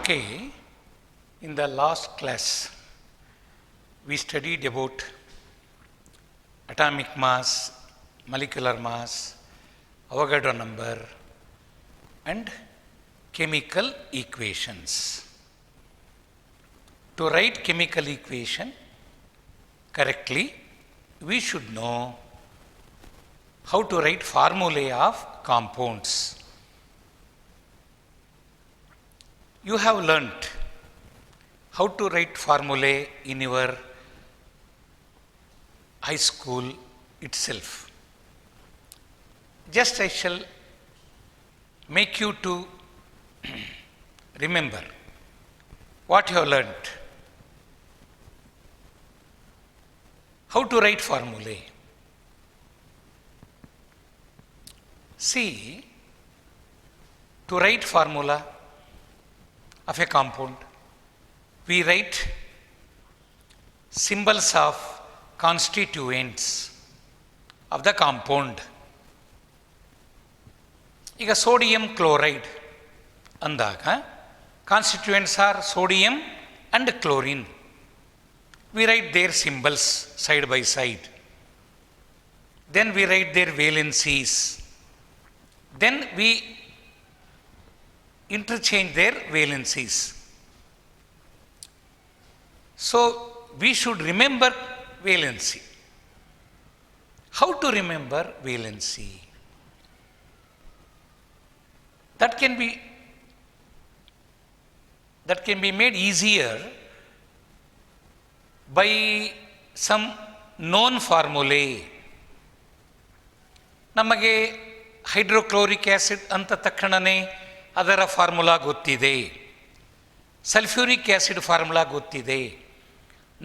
Okay, in the last class, we studied about atomic mass, molecular mass, Avogadro number, and chemical equations. To write chemical equation correctly, we should know how to write formulae of compounds. You have learnt how to write formulae in your high school itself. Just I shall make you to remember what you have learnt. How to write formulae. See, to write formula of a compound, we write symbols of constituents of the compound. ಈಗ sodium chloride ಅಂದಾಗ constituents are sodium and chlorine. We write their symbols side by side. Then we write their valencies. Then we interchange their valencies. So we should remember valency. How to remember valency? That can be made easier by some known formulae. ನಮಗೆ hydrochloric acid ಅಂತ ತಕ್ಷಣವೇ ಅದರ formula ಗೊತ್ತಿದೆ, sulphuric acid formula ಗೊತ್ತಿದೆ,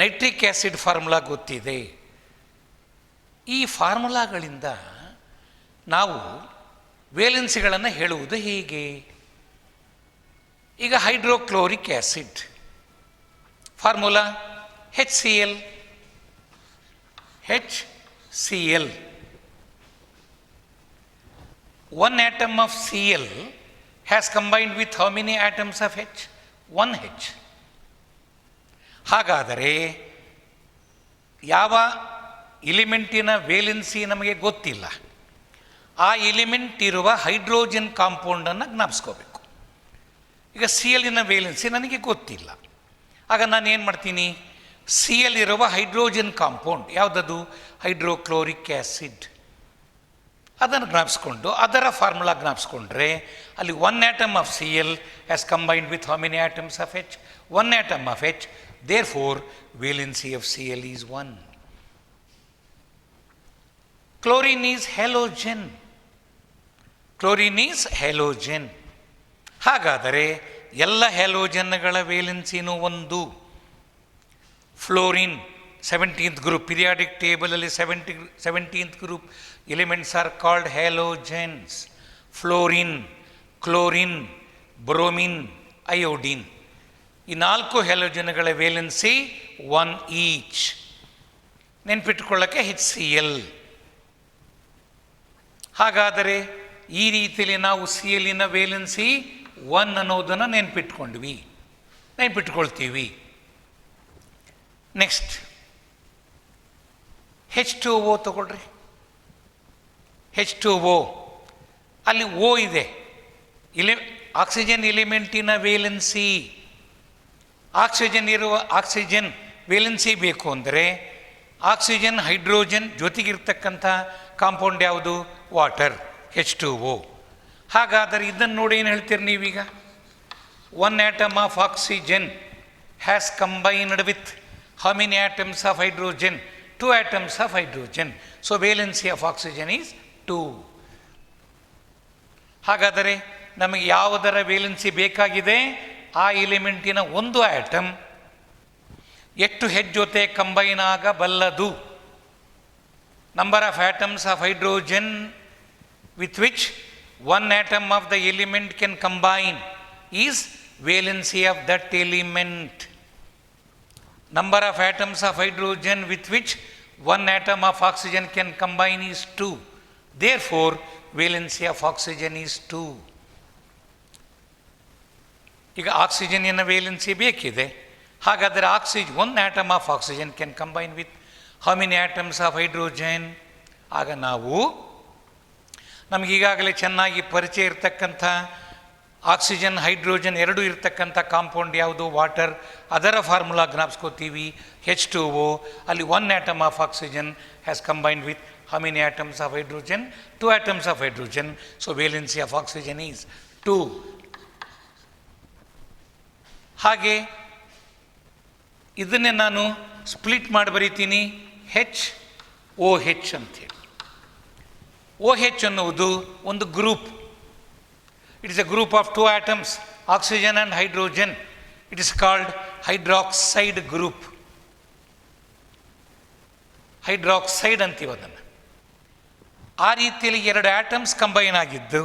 nitric acid formula ಗೊತ್ತಿದೆ. ಈ ಫಾರ್ಮುಲಾಗಳಿಂದ ನಾವು ವೇಲೆನ್ಸಿಗಳನ್ನು ಹೇಳುವುದು ಹೀಗೆ. ಈಗ hydrochloric acid formula HCl. One atom of Cl has combined with how many atoms of H? 1H. ಹಾಗಾದರೆ ಯಾವ ಎಲಿಮೆಂಟಿನ ವೇಲೆನ್ಸಿ ನಮಗೆ ಗೊತ್ತಿಲ್ಲ, ಆ ಎಲಿಮೆಂಟ್ ಇರುವ ಹೈಡ್ರೋಜನ್ ಕಾಂಪೌಂಡನ್ನು ಜ್ಞಾಪಿಸ್ಕೋಬೇಕು. ಈಗ Cl ವೇಲೆನ್ಸಿ ನನಗೆ ಗೊತ್ತಿಲ್ಲ, ಆಗ ನಾನು ಏನು ಮಾಡ್ತೀನಿ, Cl ಇರುವ ಹೈಡ್ರೋಜನ್ ಕಾಂಪೌಂಡ್ ಯಾವುದದು? Hydrochloric acid. ಅದನ್ನು ಜ್ಞಾಪಿಸ್ಕೊಂಡು ಅದರ ಫಾರ್ಮುಲಾ ಜ್ಞಾಪಿಸ್ಕೊಂಡ್ರೆ ಅಲ್ಲಿ 1 atom of Cl has combined with how many atoms of H? 1 atom of H. Therefore, valency of Cl is 1. Chlorine is halogen. ಹಾಗಾದರೆ ಎಲ್ಲ ಹ್ಯಾಲೋಜನ್ಗಳ ವೇಲೆನ್ಸಿನೂ 1. ಫ್ಲೋರಿನ್ 17th ಗ್ರೂಪ್, ಪಿರಿಯಾಡಿಕ್ ಟೇಬಲಲ್ಲಿ 17th group elements are called halogens. Fluorine, chlorine, bromine, iodine, ಈ 4 ಹ್ಯಾಲೋಜನ್ಗಳ valency 1 each. ನೆನ್ಪಿಟ್ಕೊಳ್ಳೋಕ್ಕೆ HCl. ಹಾಗಾದರೆ ಈ ರೀತಿಯಲ್ಲಿ ನಾವು Cl ವೇಲೆನ್ಸಿ 1 ಅನ್ನೋದನ್ನು ನೆನ್ಪಿಟ್ಕೊಳ್ತೀವಿ. ನೆಕ್ಸ್ಟ್ H2O ತಗೊಳ್ರಿ. H2O ಅಲ್ಲಿ O ಇದೆ, ಆಕ್ಸಿಜನ್ ಎಲಿಮೆಂಟಿನ ವೇಲೆನ್ಸಿ. ಆಕ್ಸಿಜನ್ ವೇಲೆನ್ಸಿ ಬೇಕು ಅಂದರೆ ಆಕ್ಸಿಜನ್ ಹೈಡ್ರೋಜನ್ ಜೊತೆಗಿರ್ತಕ್ಕಂಥ ಕಾಂಪೌಂಡ್ ಯಾವುದು? Water, H2O. ಹಾಗಾದರೆ ಇದನ್ನು ನೋಡಿ ಏನು ಹೇಳ್ತೀರಿ ನೀವೀಗ? 1 atom of oxygen has combined with how many atoms of hydrogen? 2 atoms of hydrogen. So valency of oxygen is 2. ಹಾಗಾದರೆ ನಮಗೆ ಯಾವುದರ ವೇಲೆನ್ಸಿ ಬೇಕಾಗಿದೆ? ಆ ಎಲಿಮೆಂಟಿನ ಒಂದು ಆಟಮ್ ಎಷ್ಟು H ಜೊತೆ ಕಂಬೈನ್ ಆಗಬಲ್ಲದು? Number of atoms of hydrogen with which 1 atom of the element can combine is valency of that element. Number of atoms of hydrogen with which 1 atom of oxygen can combine is 2. Therefore, valency of oxygen is 2. ಈಗ ಆಕ್ಸಿಜನ್ನಿನ valency ಬೇಕಿದೆ. ಹಾಗಾದರೆ one atom of oxygen can combine with how many atoms of hydrogen? ಆಗ ನಾವು ನಮಗೀಗಾಗಲೇ ಚೆನ್ನಾಗಿ ಪರಿಚಯ ಇರತಕ್ಕಂಥ oxygen hydrogen ಎರಡೂ ಇರತಕ್ಕಂಥ ಕಾಂಪೌಂಡ್ ಯಾವುದು? ವಾಟರ್. ಅದರ ಫಾರ್ಮುಲಾ ಜ್ಞಾಪಿಸ್ಕೋತೀವಿ, H2O. ಅಲ್ಲಿ one atom of oxygen has combined with how many atoms of hydrogen? 2 atoms of hydrogen. So valency of oxygen is 2. ಹಾಗೆ ಇದನ್ನೇ ನಾನು ಸ್ಪ್ಲಿಟ್ ಮಾಡಿ ಬರೀತೀನಿ, HOH ಅಂಥೇಳಿ. OH ಅನ್ನುವುದು ಒಂದು group. It is A group of 2 atoms, oxygen and hydrogen. It is called hydroxide group. Hydroxide ಅಂತೀವಿ ಅದನ್ನು. ಆ ರೀತಿಯಲ್ಲಿ 2 ಆಟಮ್ಸ್ ಕಂಬೈನ್ ಆಗಿದ್ದು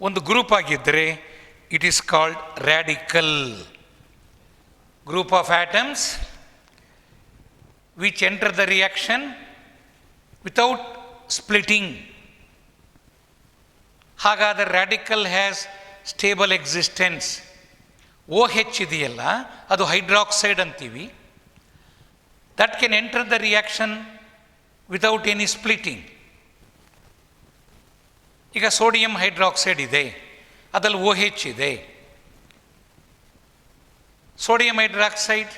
ಒಂದು ಗ್ರೂಪ್ ಆಗಿದ್ದರೆ it is called radical. Group of atoms which enter the reaction without splitting. ಹಾಗಾದರೆ radical has stable existence. OH ಇದೆಯಲ್ಲ, ಅದು ಹೈಡ್ರಾಕ್ಸೈಡ್ ಅಂತೀವಿ. That can enter the reaction without any splitting. ಈಗ ಸೋಡಿಯಂ ಹೈಡ್ರಾಕ್ಸೈಡ್ ಇದೆ, ಅದರಲ್ಲಿ OH ಇದೆ. Sodium hydroxide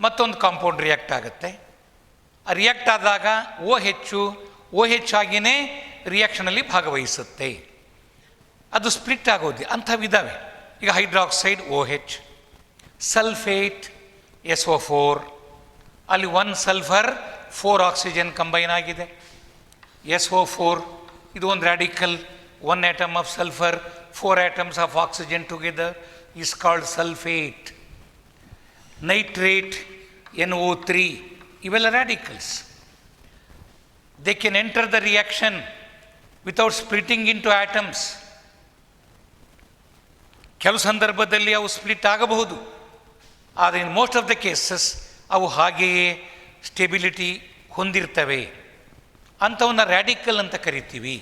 ಮತ್ತೊಂದು compound react ಆಗುತ್ತೆ. ಆ ರಿಯಾಕ್ಟ್ ಆದಾಗ OH ಆಗಿಯೇ ರಿಯಾಕ್ಷನಲ್ಲಿ ಭಾಗವಹಿಸುತ್ತೆ. ಅದು ಸ್ಪ್ಲಿಟ್ ಆಗೋದು ಅಂಥವಿದ್ದಾವೆ. ಈಗ ಹೈಡ್ರಾಕ್ಸೈಡ್ OH, ಸಲ್ಫೇಟ್ SO4, ಅಲ್ಲಿ 1 ಸಲ್ಫರ್ 4 ಆಕ್ಸಿಜನ್ ಕಂಬೈನ್ ಆಗಿದೆ. SO4 ಇದು ಒಂದು radical. 1 atom of sulphur 4 atoms of oxygen together is called sulfate. Nitrate NO3, ಇವೆಲ್ಲ radicals. They can enter the reaction without splitting into atoms. ಕೆಲವು ಸಂದರ್ಭದಲ್ಲಿ ಅವು split ಆಗಬಹುದು, ಆದರೆ in most of the cases ಅವು ಹಾಗೆಯೇ ಸ್ಟೆಬಿಲಿಟಿ ಹೊಂದಿರ್ತವೆ. ಅಂಥವನ್ನ ರ್ಯಾಡಿಕಲ್ ಅಂತ ಕರಿತೀವಿ.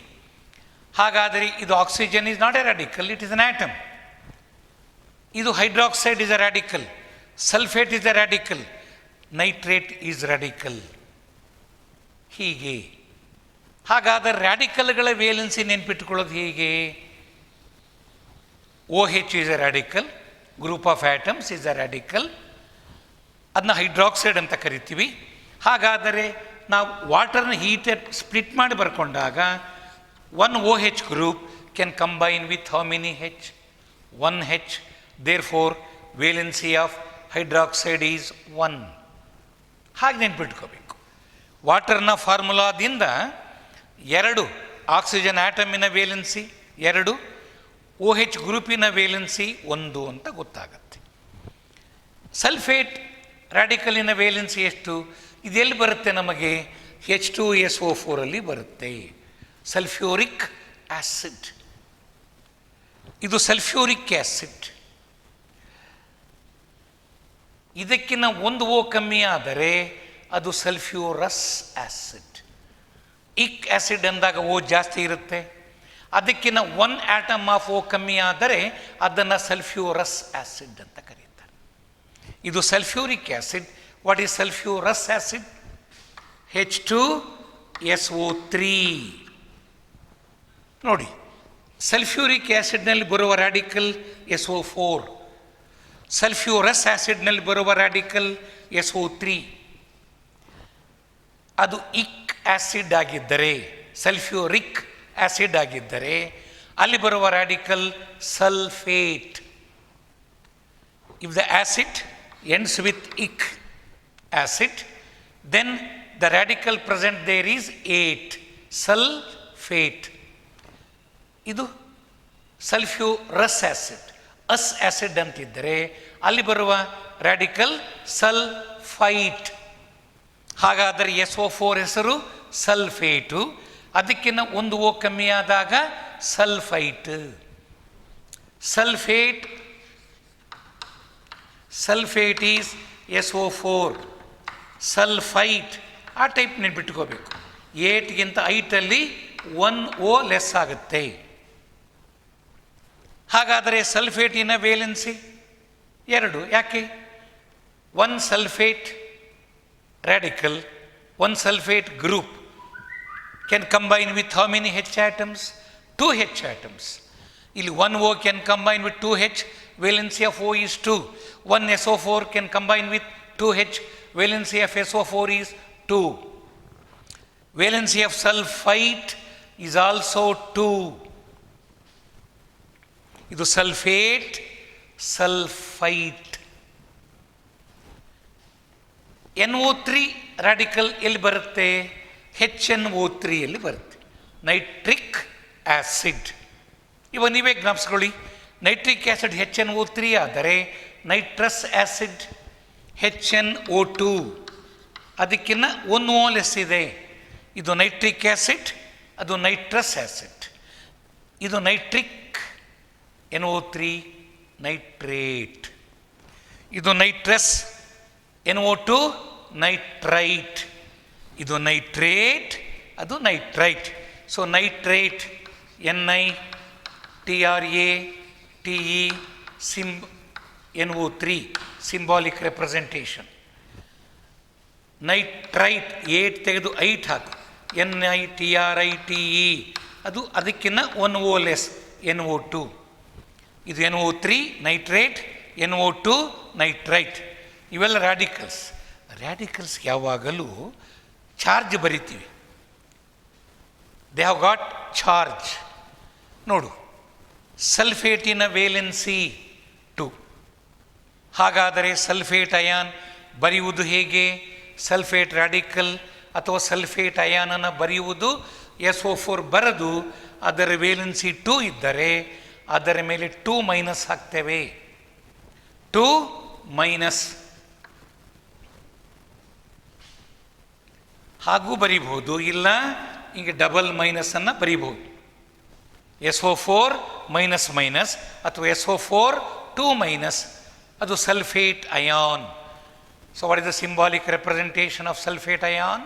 ಹಾಗಾದರೆ ಇದು oxygen is not a radical, it is an atom. ಇದು hydroxide is a radical, sulphate is a radical, nitrate is radical. ಹೀಗೆ. ಹಾಗಾದರೆ ರ್ಯಾಡಿಕಲ್ಗಳ ವೇಲೆನ್ಸಿ ನೆನ್ಪಿಟ್ಕೊಳ್ಳೋದು ಹೀಗೆ. OH is a radical, group of atoms is a radical. ಅದನ್ನ hydroxide ಅಂತ ಕರಿತೀವಿ. ಹಾಗಾದರೆ ನಾವು ವಾಟರ್ನ ಹೀಟೆಡ್ ಸ್ಪ್ಲಿಟ್ ಮಾಡಿ ಬರ್ಕೊಂಡಾಗ 1 OH group can combine with how many H? 1 H. Therefore, valency of hydroxide is 1. ಹಾಗೆ ನೆನ್ಪಿಟ್ಕೋಬೇಕು. ವಾಟರ್ನ ಫಾರ್ಮುಲಾದಿಂದ 2 ಆಕ್ಸಿಜನ್ ಆಟಮಿನ ವೇಲೆನ್ಸಿ 2, OH ಗ್ರೂಪಿನ ವೇಲೆನ್ಸಿ 1 ಅಂತ ಗೊತ್ತಾಗತ್ತೆ. ಸಲ್ಫೇಟ್ ರ್ಯಾಡಿಕಲಿನ ವೇಲೆನ್ಸಿ ಎಷ್ಟು? ಇದೆಲ್ಲಿ ಬರುತ್ತೆ ನಮಗೆ? H2SO4 ಅಲ್ಲಿ ಬರುತ್ತೆ. Sulphuric acid. ಇದು ಸಲ್ಫ್ಯೂರಿಕ್ ಆಸಿಡ್. ಇದಕ್ಕಿಂತ 1 O ಕಮ್ಮಿ ಆದರೆ ಅದು ಸಲ್ಫ್ಯೂರಸ್ ಆಸಿಡ್. ಇಕ್ ಆಸಿಡ್ ಅಂದಾಗ O ಜಾಸ್ತಿ ಇರುತ್ತೆ. ಅದಕ್ಕಿಂತ 1 ಆಟಮ್ ಆಫ್ O ಕಮ್ಮಿ ಆದರೆ ಅದನ್ನು ಸಲ್ಫ್ಯೂರಸ್ ಆಸಿಡ್ ಅಂತ ಕರೀತಾರೆ. ಇದು sulphuric acid. What is ಸಲ್ಫ್ಯೂರಸ್ acid? H2SO3. ನೋಡಿ, ಸಲ್ಫ್ಯೂರಿಕ್ ಆಸಿಡ್ನಲ್ಲಿ ಬರುವ ರ್ಯಾಡಿಕಲ್ SO4, ಸಲ್ಫ್ಯೂರಸ್ ಆಸಿಡ್ನಲ್ಲಿ ಬರುವ ರ್ಯಾಡಿಕಲ್ SO3. ಅದು ಇಕ್ ಆಸಿಡ್ ಆಗಿದ್ದರೆ, ಸಲ್ಫ್ಯೂರಿಕ್ ಆಸಿಡ್ ಆಗಿದ್ದರೆ ಅಲ್ಲಿ ಬರುವ radical sulphate. If the acid ends with ic acid, then the radical present there is 8, sulphate. ಇದು sulphurous acid. Acid ಅಂತಿದ್ದರೆ ಅಲ್ಲಿ ಬರುವ ರ್ಯಾಡಿಕಲ್ ಸಲ್ಫೈಟ್. ಹಾಗಾದರೆ SO4 ಹೆಸರು ಸಲ್ಫೇಟು. ಅದಕ್ಕಿಂತ 1 O ಕಮ್ಮಿ ಆದಾಗ sulphite. Sulphate is SO4. Sulphite ಆ ಟೈಪ್ ನೆನ್ಪಿಟ್ಕೋಬೇಕು. 8ಗಿಂತ 8ಅಲ್ಲಿ 1 O ಲೆಸ್ ಆಗುತ್ತೆ. ಹಾಗಾದರೆ ಸಲ್ಫೇಟಿನ ವೇಲೆನ್ಸಿ 2. ಯಾಕೆ? 1 sulphate radical, 1 sulfate group can combine with how many H atoms? 2 H atoms. ಇಲ್ಲಿ 1 O can combine with 2 H, valency of O is 2. 1 SO4 can combine with 2 H, valency of SO4 is 2. Valency of sulfite is also 2. ಇದು sulphate, sulphite. NO3 radical ಎಲ್ಲಿ ಬರುತ್ತೆ? HNO3 ಯಲ್ಲಿ ಬರುತ್ತೆ. Nitric acid. ಇವಾಗ ನೀವೇ ಜ್ಞಾಪಿಸ್ಕೊಳ್ಳಿ, nitric acid HNO3 ಆದರೆ nitrous acid HNO2 ಅದಕ್ಕಿಂತ 1 O less ಇದೆ. ಇದು ನೈಟ್ರಿಕ್ ಆಸಿಡ್, ಅದು ನೈಟ್ರಸ್ ಆಸಿಡ್. ಇದು ನೈಟ್ರಿಕ್, NO3 ನೈಟ್ರೇಟ್. ಇದು ನೈಟ್ರಸ್, NO2 ನೈಟ್ರೈಟ್. ಇದು ನೈಟ್ರೇಟ್, ಅದು nitrite. So nitrate NiTrATe NO3 symbolic representation. Nitrite 8 ತೆಗೆದು 8 ಹಾಕು, NiTrITe ಅದು ಅದಕ್ಕಿಂತ 1 O ಲೆಸ್, NO2. ಇದು NO3 ನೈಟ್ರೇಟ್, NO2 ನೈಟ್ರೈಟ್. ಇವೆಲ್ಲ ರ್ಯಾಡಿಕಲ್ಸ್. ರ್ಯಾಡಿಕಲ್ಸ್ ಯಾವಾಗಲೂ ಚಾರ್ಜ್ ಬರಿತೀವಿ. They have got charge. ನೋಡು, ಸಲ್ಫೇಟಿನ ವೇಲೆನ್ಸಿ 2. ಹಾಗಾದರೆ ಸಲ್ಫೇಟ್ ಅಯಾನ್ ಬರೆಯುವುದು ಹೇಗೆ? ಸಲ್ಫೇಟ್ ರ್ಯಾಡಿಕಲ್ ಅಥವಾ ಸಲ್ಫೇಟ್ ಅಯಾನನ್ನು ಬರೆಯುವುದು SO4 ಬರೆದು ಅದರ ವೇಲೆನ್ಸಿ 2 ಇದ್ದರೆ ಅದರ ಮೇಲೆ 2 ಮೈನಸ್ ಹಾಕ್ತೇವೆ. 2 ಮೈನಸ್ ಹಾಗೂ ಬರೀಬಹುದು, ಇಲ್ಲ ಹೀಗೆ ಡಬಲ್ ಮೈನಸನ್ನು ಬರೀಬಹುದು. SO4 ಮೈನಸ್ ಮೈನಸ್ ಅಥವಾ SO4 2 ಮೈನಸ್, ಅದು sulphate ion. So what is the symbolic representation of sulphate ion?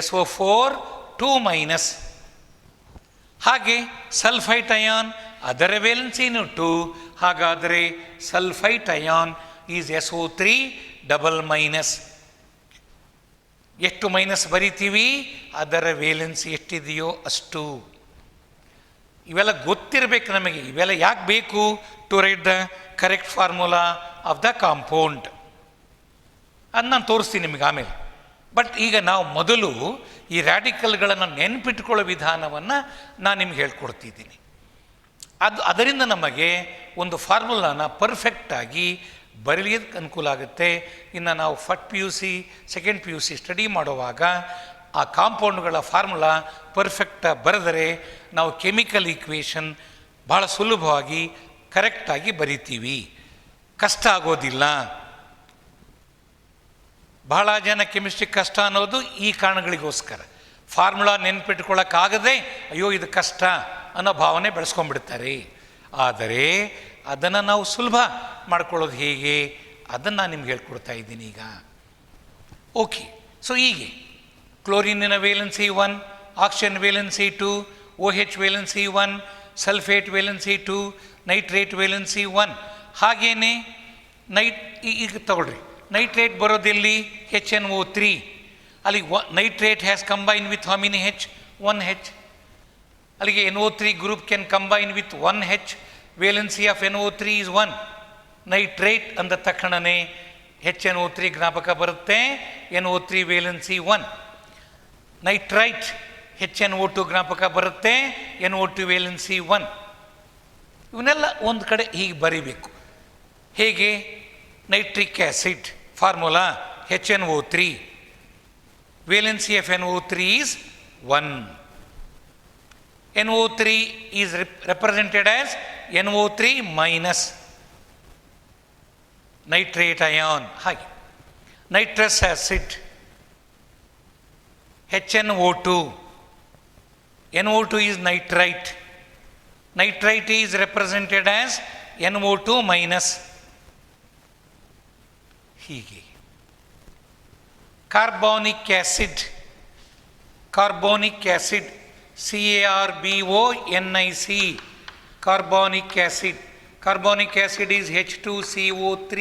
SO4 2 minus. ಹಾಗೆ ಸಲ್ಫೈಟ್ ಅಯಾನ್ ಅದರ ವೇಲೆನ್ಸಿನೂ 2. ಹಾಗಾದರೆ sulphite ion is SO3 double minus. ಎಷ್ಟು ಮೈನಸ್ ಬರಿತೀವಿ ಅದರ ವೇಲೆನ್ಸಿ ಎಷ್ಟಿದೆಯೋ ಅಷ್ಟು. ಇವೆಲ್ಲ ಗೊತ್ತಿರಬೇಕು ನಮಗೆ. ಇವೆಲ್ಲ ಯಾಕೆ ಬೇಕು? To write the correct formula of the compound. ಅದು ನಾನು ತೋರಿಸ್ತೀನಿ ನಿಮಗೆ ಆಮೇಲೆ. ಬಟ್ ಈಗ ನಾವು ಮೊದಲು ಈ ರ್ಯಾಡಿಕಲ್ಗಳನ್ನು ನೆನಪಿಟ್ಕೊಳ್ಳೋ ವಿಧಾನವನ್ನು ನಾನು ನಿಮ್ಗೆ ಹೇಳ್ಕೊಡ್ತಿದ್ದೀನಿ. ಅದರಿಂದ ನಮಗೆ ಒಂದು ಫಾರ್ಮುಲಾನ ಪರ್ಫೆಕ್ಟಾಗಿ ಬರೀಲಿಕ್ಕೆ ಅನುಕೂಲ ಆಗುತ್ತೆ. ಇನ್ನು ನಾವು PUC ಸೆಕೆಂಡ್ PUC ಸ್ಟಡಿ ಮಾಡುವಾಗ ಆ ಕಾಂಪೌಂಡ್ಗಳ ಫಾರ್ಮುಲಾ ಪರ್ಫೆಕ್ಟಾಗಿ ಬರೆದರೆ ನಾವು ಕೆಮಿಕಲ್ ಈಕ್ವೇಷನ್ ಭಾಳ ಸುಲಭವಾಗಿ ಕರೆಕ್ಟಾಗಿ ಬರಿತೀವಿ, ಕಷ್ಟ ಆಗೋದಿಲ್ಲ. ಬಹಳ ಜನ ಕೆಮಿಸ್ಟ್ರಿ ಕಷ್ಟ ಅನ್ನೋದು ಈ ಕಾರಣಗಳಿಗೋಸ್ಕರ. ಫಾರ್ಮುಲಾ ನೆನ್ಪಿಟ್ಕೊಳ್ಳೋಕ್ಕಾಗದೆ ಅಯ್ಯೋ ಇದು ಕಷ್ಟ ಅನ್ನೋ ಭಾವನೆ ಬೆಳೆಸ್ಕೊಂಡ್ಬಿಡ್ತಾರೆ. ಆದರೆ ಅದನ್ನು ನಾವು ಸುಲಭ ಮಾಡ್ಕೊಳ್ಳೋದು ಹೇಗೆ ಅದನ್ನು ನಾನು ನಿಮ್ಗೆ ಹೇಳ್ಕೊಡ್ತಾ ಇದ್ದೀನಿ ಈಗ. ಓಕೆ, ಸೊ ಹೀಗೆ ಕ್ಲೋರಿನಿನ valency 1, oxygen valency 2, OH valency 1, sulphate valency 2, nitrate valency 1. ಹಾಗೇನೆ ಈಗ ತಗೊಳ್ರಿ, ನೈಟ್ರೇಟ್ ಬರೋದೆಲ್ಲಿ? HNO3. ಅಲ್ಲಿ nitrate has combine with how many H? 1 H. ಅಲ್ಲಿಗೆ NO3 group can combine with 1 H. Valency of NO3 is 1. Nitrate ಅಂದ ತಕ್ಷಣವೇ HNO3 ಜ್ಞಾಪಕ ಬರುತ್ತೆ, NO3 ವೇಲೆನ್ಸಿ 1. ನೈಟ್ರೈಟ್ HNO2 ಜ್ಞಾಪಕ ಬರುತ್ತೆ, NO2 ವೇಲೆನ್ಸಿ 1. ಇವನ್ನೆಲ್ಲ ಒಂದು ಕಡೆ ಹೀಗೆ ಬರೀಬೇಕು. ಹೇಗೆ? Nitric acid formula HNO3, valency of NO3 is 1. NO3 is represented as NO3 minus nitrate ion. ಹಾಗೆ nitrous acid HNO2. NO2 is nitrite. Nitrite is represented as NO2 minus. ಹೀಗೆ carbonic acid, carbonic acid CARBONIC, carbonic acid carbonic acid is H2CO3.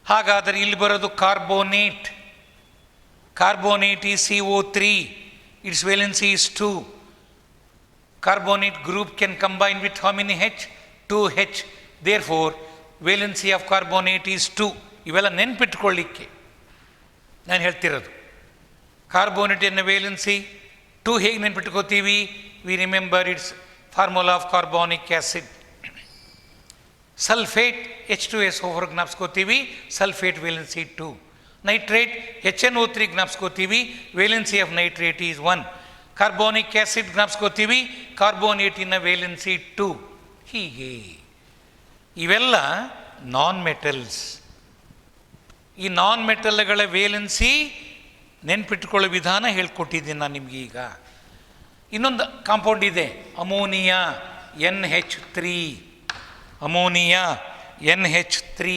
ಹಾಗಾದರೆ ಇಲ್ಲಿ ಬರೋದು carbonate. Carbonate is CO3. Its valency is 2. Carbonate group can combine with how many H? 2H. Therefore, valency of carbonate is 2. ಇವೆಲ್ಲ ನೆನ್ಪಿಟ್ಕೊಳ್ಳಿಕ್ಕೆ ನಾನು ಹೇಳ್ತಿರೋದು. ಕಾರ್ಬೋನೇಟಿನ valency 2 ಹೇಗೆ ನೆನ್ಪಿಟ್ಕೋತೀವಿ? We remember its formula of carbonic acid. Sulphate H2SO4 ಜ್ಞಾಪಿಸ್ಕೋತೀವಿ, sulphate valency 2. Nitrate HNO3 ಜ್ಞಾಪಿಸ್ಕೋತೀವಿ, valency of nitrate is 1. Carbonic acid ಜ್ಞಾಪಿಸ್ಕೋತೀವಿ, ಕಾರ್ಬೋನೇಟಿನ valency 2. ಹೀಗೆ ಇವೆಲ್ಲ ನಾನ್ ಮೆಟಲ್ಸ್. ಈ ನಾನ್ ಮೆಟಲ್ಗಳ ವೇಲೆನ್ಸಿ ನೆನ್ಪಿಟ್ಕೊಳ್ಳೋ ವಿಧಾನ ಹೇಳ್ಕೊಟ್ಟಿದ್ದೀನಿ ನಾನು ನಿಮಗೆ. ಈಗ ಇನ್ನೊಂದು ಕಾಂಪೌಂಡ್ ಇದೆ, ಅಮೋನಿಯಾ NH3. Ammonia NH3.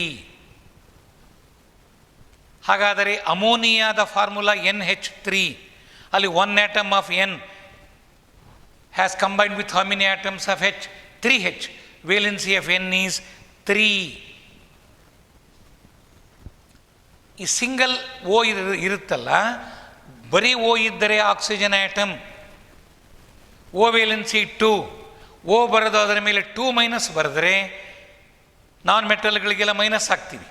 ಹಾಗಾದರೆ ಅಮೋನಿಯಾದ ಫಾರ್ಮುಲಾ NH3. ಅಲ್ಲಿ 1 atom of N has combined with how many atoms of H? 3H. Valency of N is 3. ಈ ಸಿಂಗಲ್ ಓ ಇರುತ್ತಲ್ಲ, ಬರೀ ಓ ಇದ್ದರೆ ಆಕ್ಸಿಜನ್ ಆಟಮ್, ಓ ವೇಲೆನ್ಸಿ 2. ಓ ಬರೋದು ಅದರ ಮೇಲೆ 2- ಬರೆದ್ರೆ ನಾನ್ ಮೆಟಲ್ಗಳಿಗೆಲ್ಲ ಮೈನಸ್ ಹಾಕ್ತೀವಿ.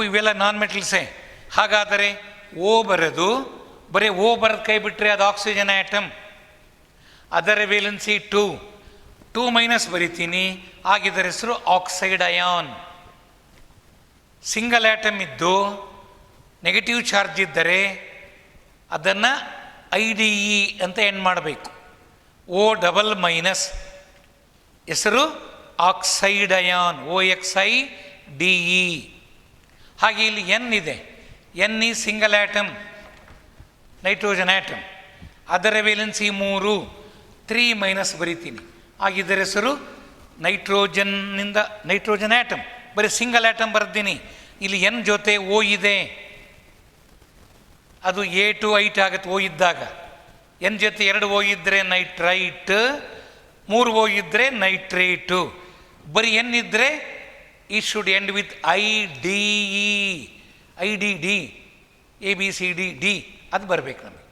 ಇವೆಲ್ಲ ನಾನ್ ಮೆಟಲ್ಸೇ. ಹಾಗಾದರೆ ಓ ಬರೋದು, ಬರೀ ಓ ಬರೋದು ಕೈ ಬಿಟ್ಟರೆ ಅದು ಆಕ್ಸಿಜನ್ ಆಟಮ್, ಅದರ ವೇಲೆನ್ಸಿ 2. 2- ಬರಿತೀನಿ, ಆಗಿದ್ದರ ಹೆಸರು ಆಕ್ಸೈಡ್ ಅಯಾನ್. ಸಿಂಗಲ್ ಆಟಮ್ ಇದ್ದು ನೆಗೆಟಿವ್ ಚಾರ್ಜ್ ಇದ್ದರೆ ಅದನ್ನು IDE ಅಂತ ಎಂಡ್ ಮಾಡಬೇಕು. O∸- ಹೆಸರು ಆಕ್ಸೈಡ್ ಅಯಾನ್, OXIDE. ಹಾಗೆ ಇಲ್ಲಿ N ಇದೆ, N ಈ ಸಿಂಗಲ್ ಆಟಮ್, ನೈಟ್ರೋಜನ್ ಆಟಮ್, ಅದರ ವೇಲೆನ್ಸಿ 3. 3- ಬರಿತೀನಿ, ಆಗಿದ್ದರ ಹೆಸರು ನೈಟ್ರೋಜನ್ನಿಂದ ನೈಟ್ರೋಜನ್ ಆಟಮ್, ಬರೀ ಸಿಂಗಲ್ ಆಟಮ್ ಬರ್ತೀನಿ. ಇಲ್ಲಿ N ಜೊತೆ O ಇದೆ, ಅದು A2 ಆಗುತ್ತೆ ಓ ಇದ್ದಾಗ. N ಜೊತೆ 2 O ಇದ್ದರೆ ನೈಟ್ರೈಟ್, 3 O ಇದ್ದರೆ ನೈಟ್ರೇಟು. ಬರೀ N ಇದ್ದರೆ it should end with IDE, IDD, ABCD ಅದು ಬರಬೇಕು ನಮಗೆ.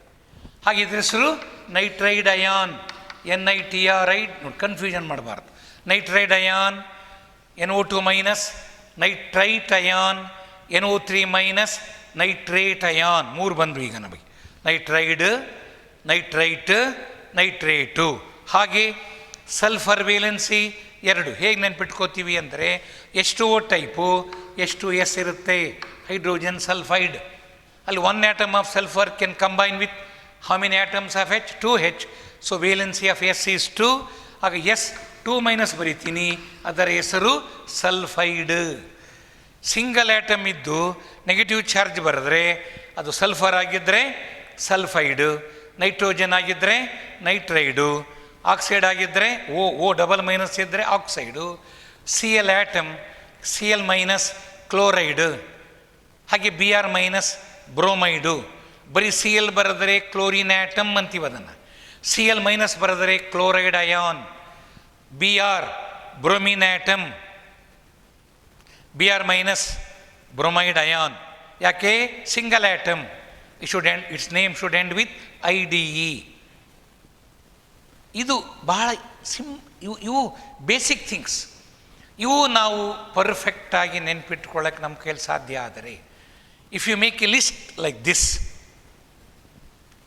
ಹಾಗಿದ್ರೆ ಹೆಸರು ನೈಟ್ರೈಡ್ ಅಯಾನ್, NITRIDE. ನೋಡಿ, ಕನ್ಫ್ಯೂಷನ್ ಮಾಡಬಾರ್ದು. Nitride ion NO2-, nitrite ion NO3-, nitrate ion. 3 ಬಂದರು ಈಗ ನಮಗೆ, ನೈಟ್ರೈಡ್, ನೈಟ್ರೈಟ್, ನೈಟ್ರೇಟು. ಹಾಗೆ ಸಲ್ಫರ್ ವೇಲೆನ್ಸಿ 2. ಹೇಗೆ ನೆನ್ಪಿಟ್ಕೋತೀವಿ ಅಂದರೆ H2O ಟೈಪು H2S ಇರುತ್ತೆ, ಹೈಡ್ರೋಜನ್ ಸಲ್ಫೈಡ್. ಅಲ್ಲಿ 1 atom of sulfur can combine with how many atoms of H? 2H. So valency of S is 2. ಆಗ S 2- ಬರಿತೀನಿ, ಅದರ ಹೆಸರು ಸಲ್ಫೈಡ್. ಸಿಂಗಲ್ ಆಟಮ್ ಇದ್ದು ನೆಗೆಟಿವ್ ಚಾರ್ಜ್ ಬರೆದ್ರೆ ಅದು ಸಲ್ಫರ್ ಆಗಿದ್ದರೆ ಸಲ್ಫೈಡು, ನೈಟ್ರೋಜನ್ ಆಗಿದ್ದರೆ ನೈಟ್ರೈಡು, ಆಕ್ಸೈಡ್ ಆಗಿದ್ದರೆ O∸- ಇದ್ದರೆ oxide, Cl atom Cl- chloride, ಹಾಗೆ Br- ಬ್ರೋಮೈಡು. ಬರೀ Cl ಬರೆದರೆ ಕ್ಲೋರಿನ್ ಆಟಮ್ ಅಂತೀವಿ ಅದನ್ನು. Cl- ಬರೆದರೆ chloride ion. Br bromine atom, Br- bromide ion. ಯಾಕೆ? Single atom. Its name should end with IDE. ಇದು ಬಹಳ ಇವು ಬೇಸಿಕ್ ಥಿಂಗ್ಸ್. ಇವು ನಾವು ಪರ್ಫೆಕ್ಟಾಗಿ ನೆನ್ಪಿಟ್ಕೊಳ್ಳೋಕ್ಕೆ ನಮ್ಮ ಕೈಯಲ್ಲಿ ಸಾಧ್ಯ ಆದರೆ, if you make a list like this,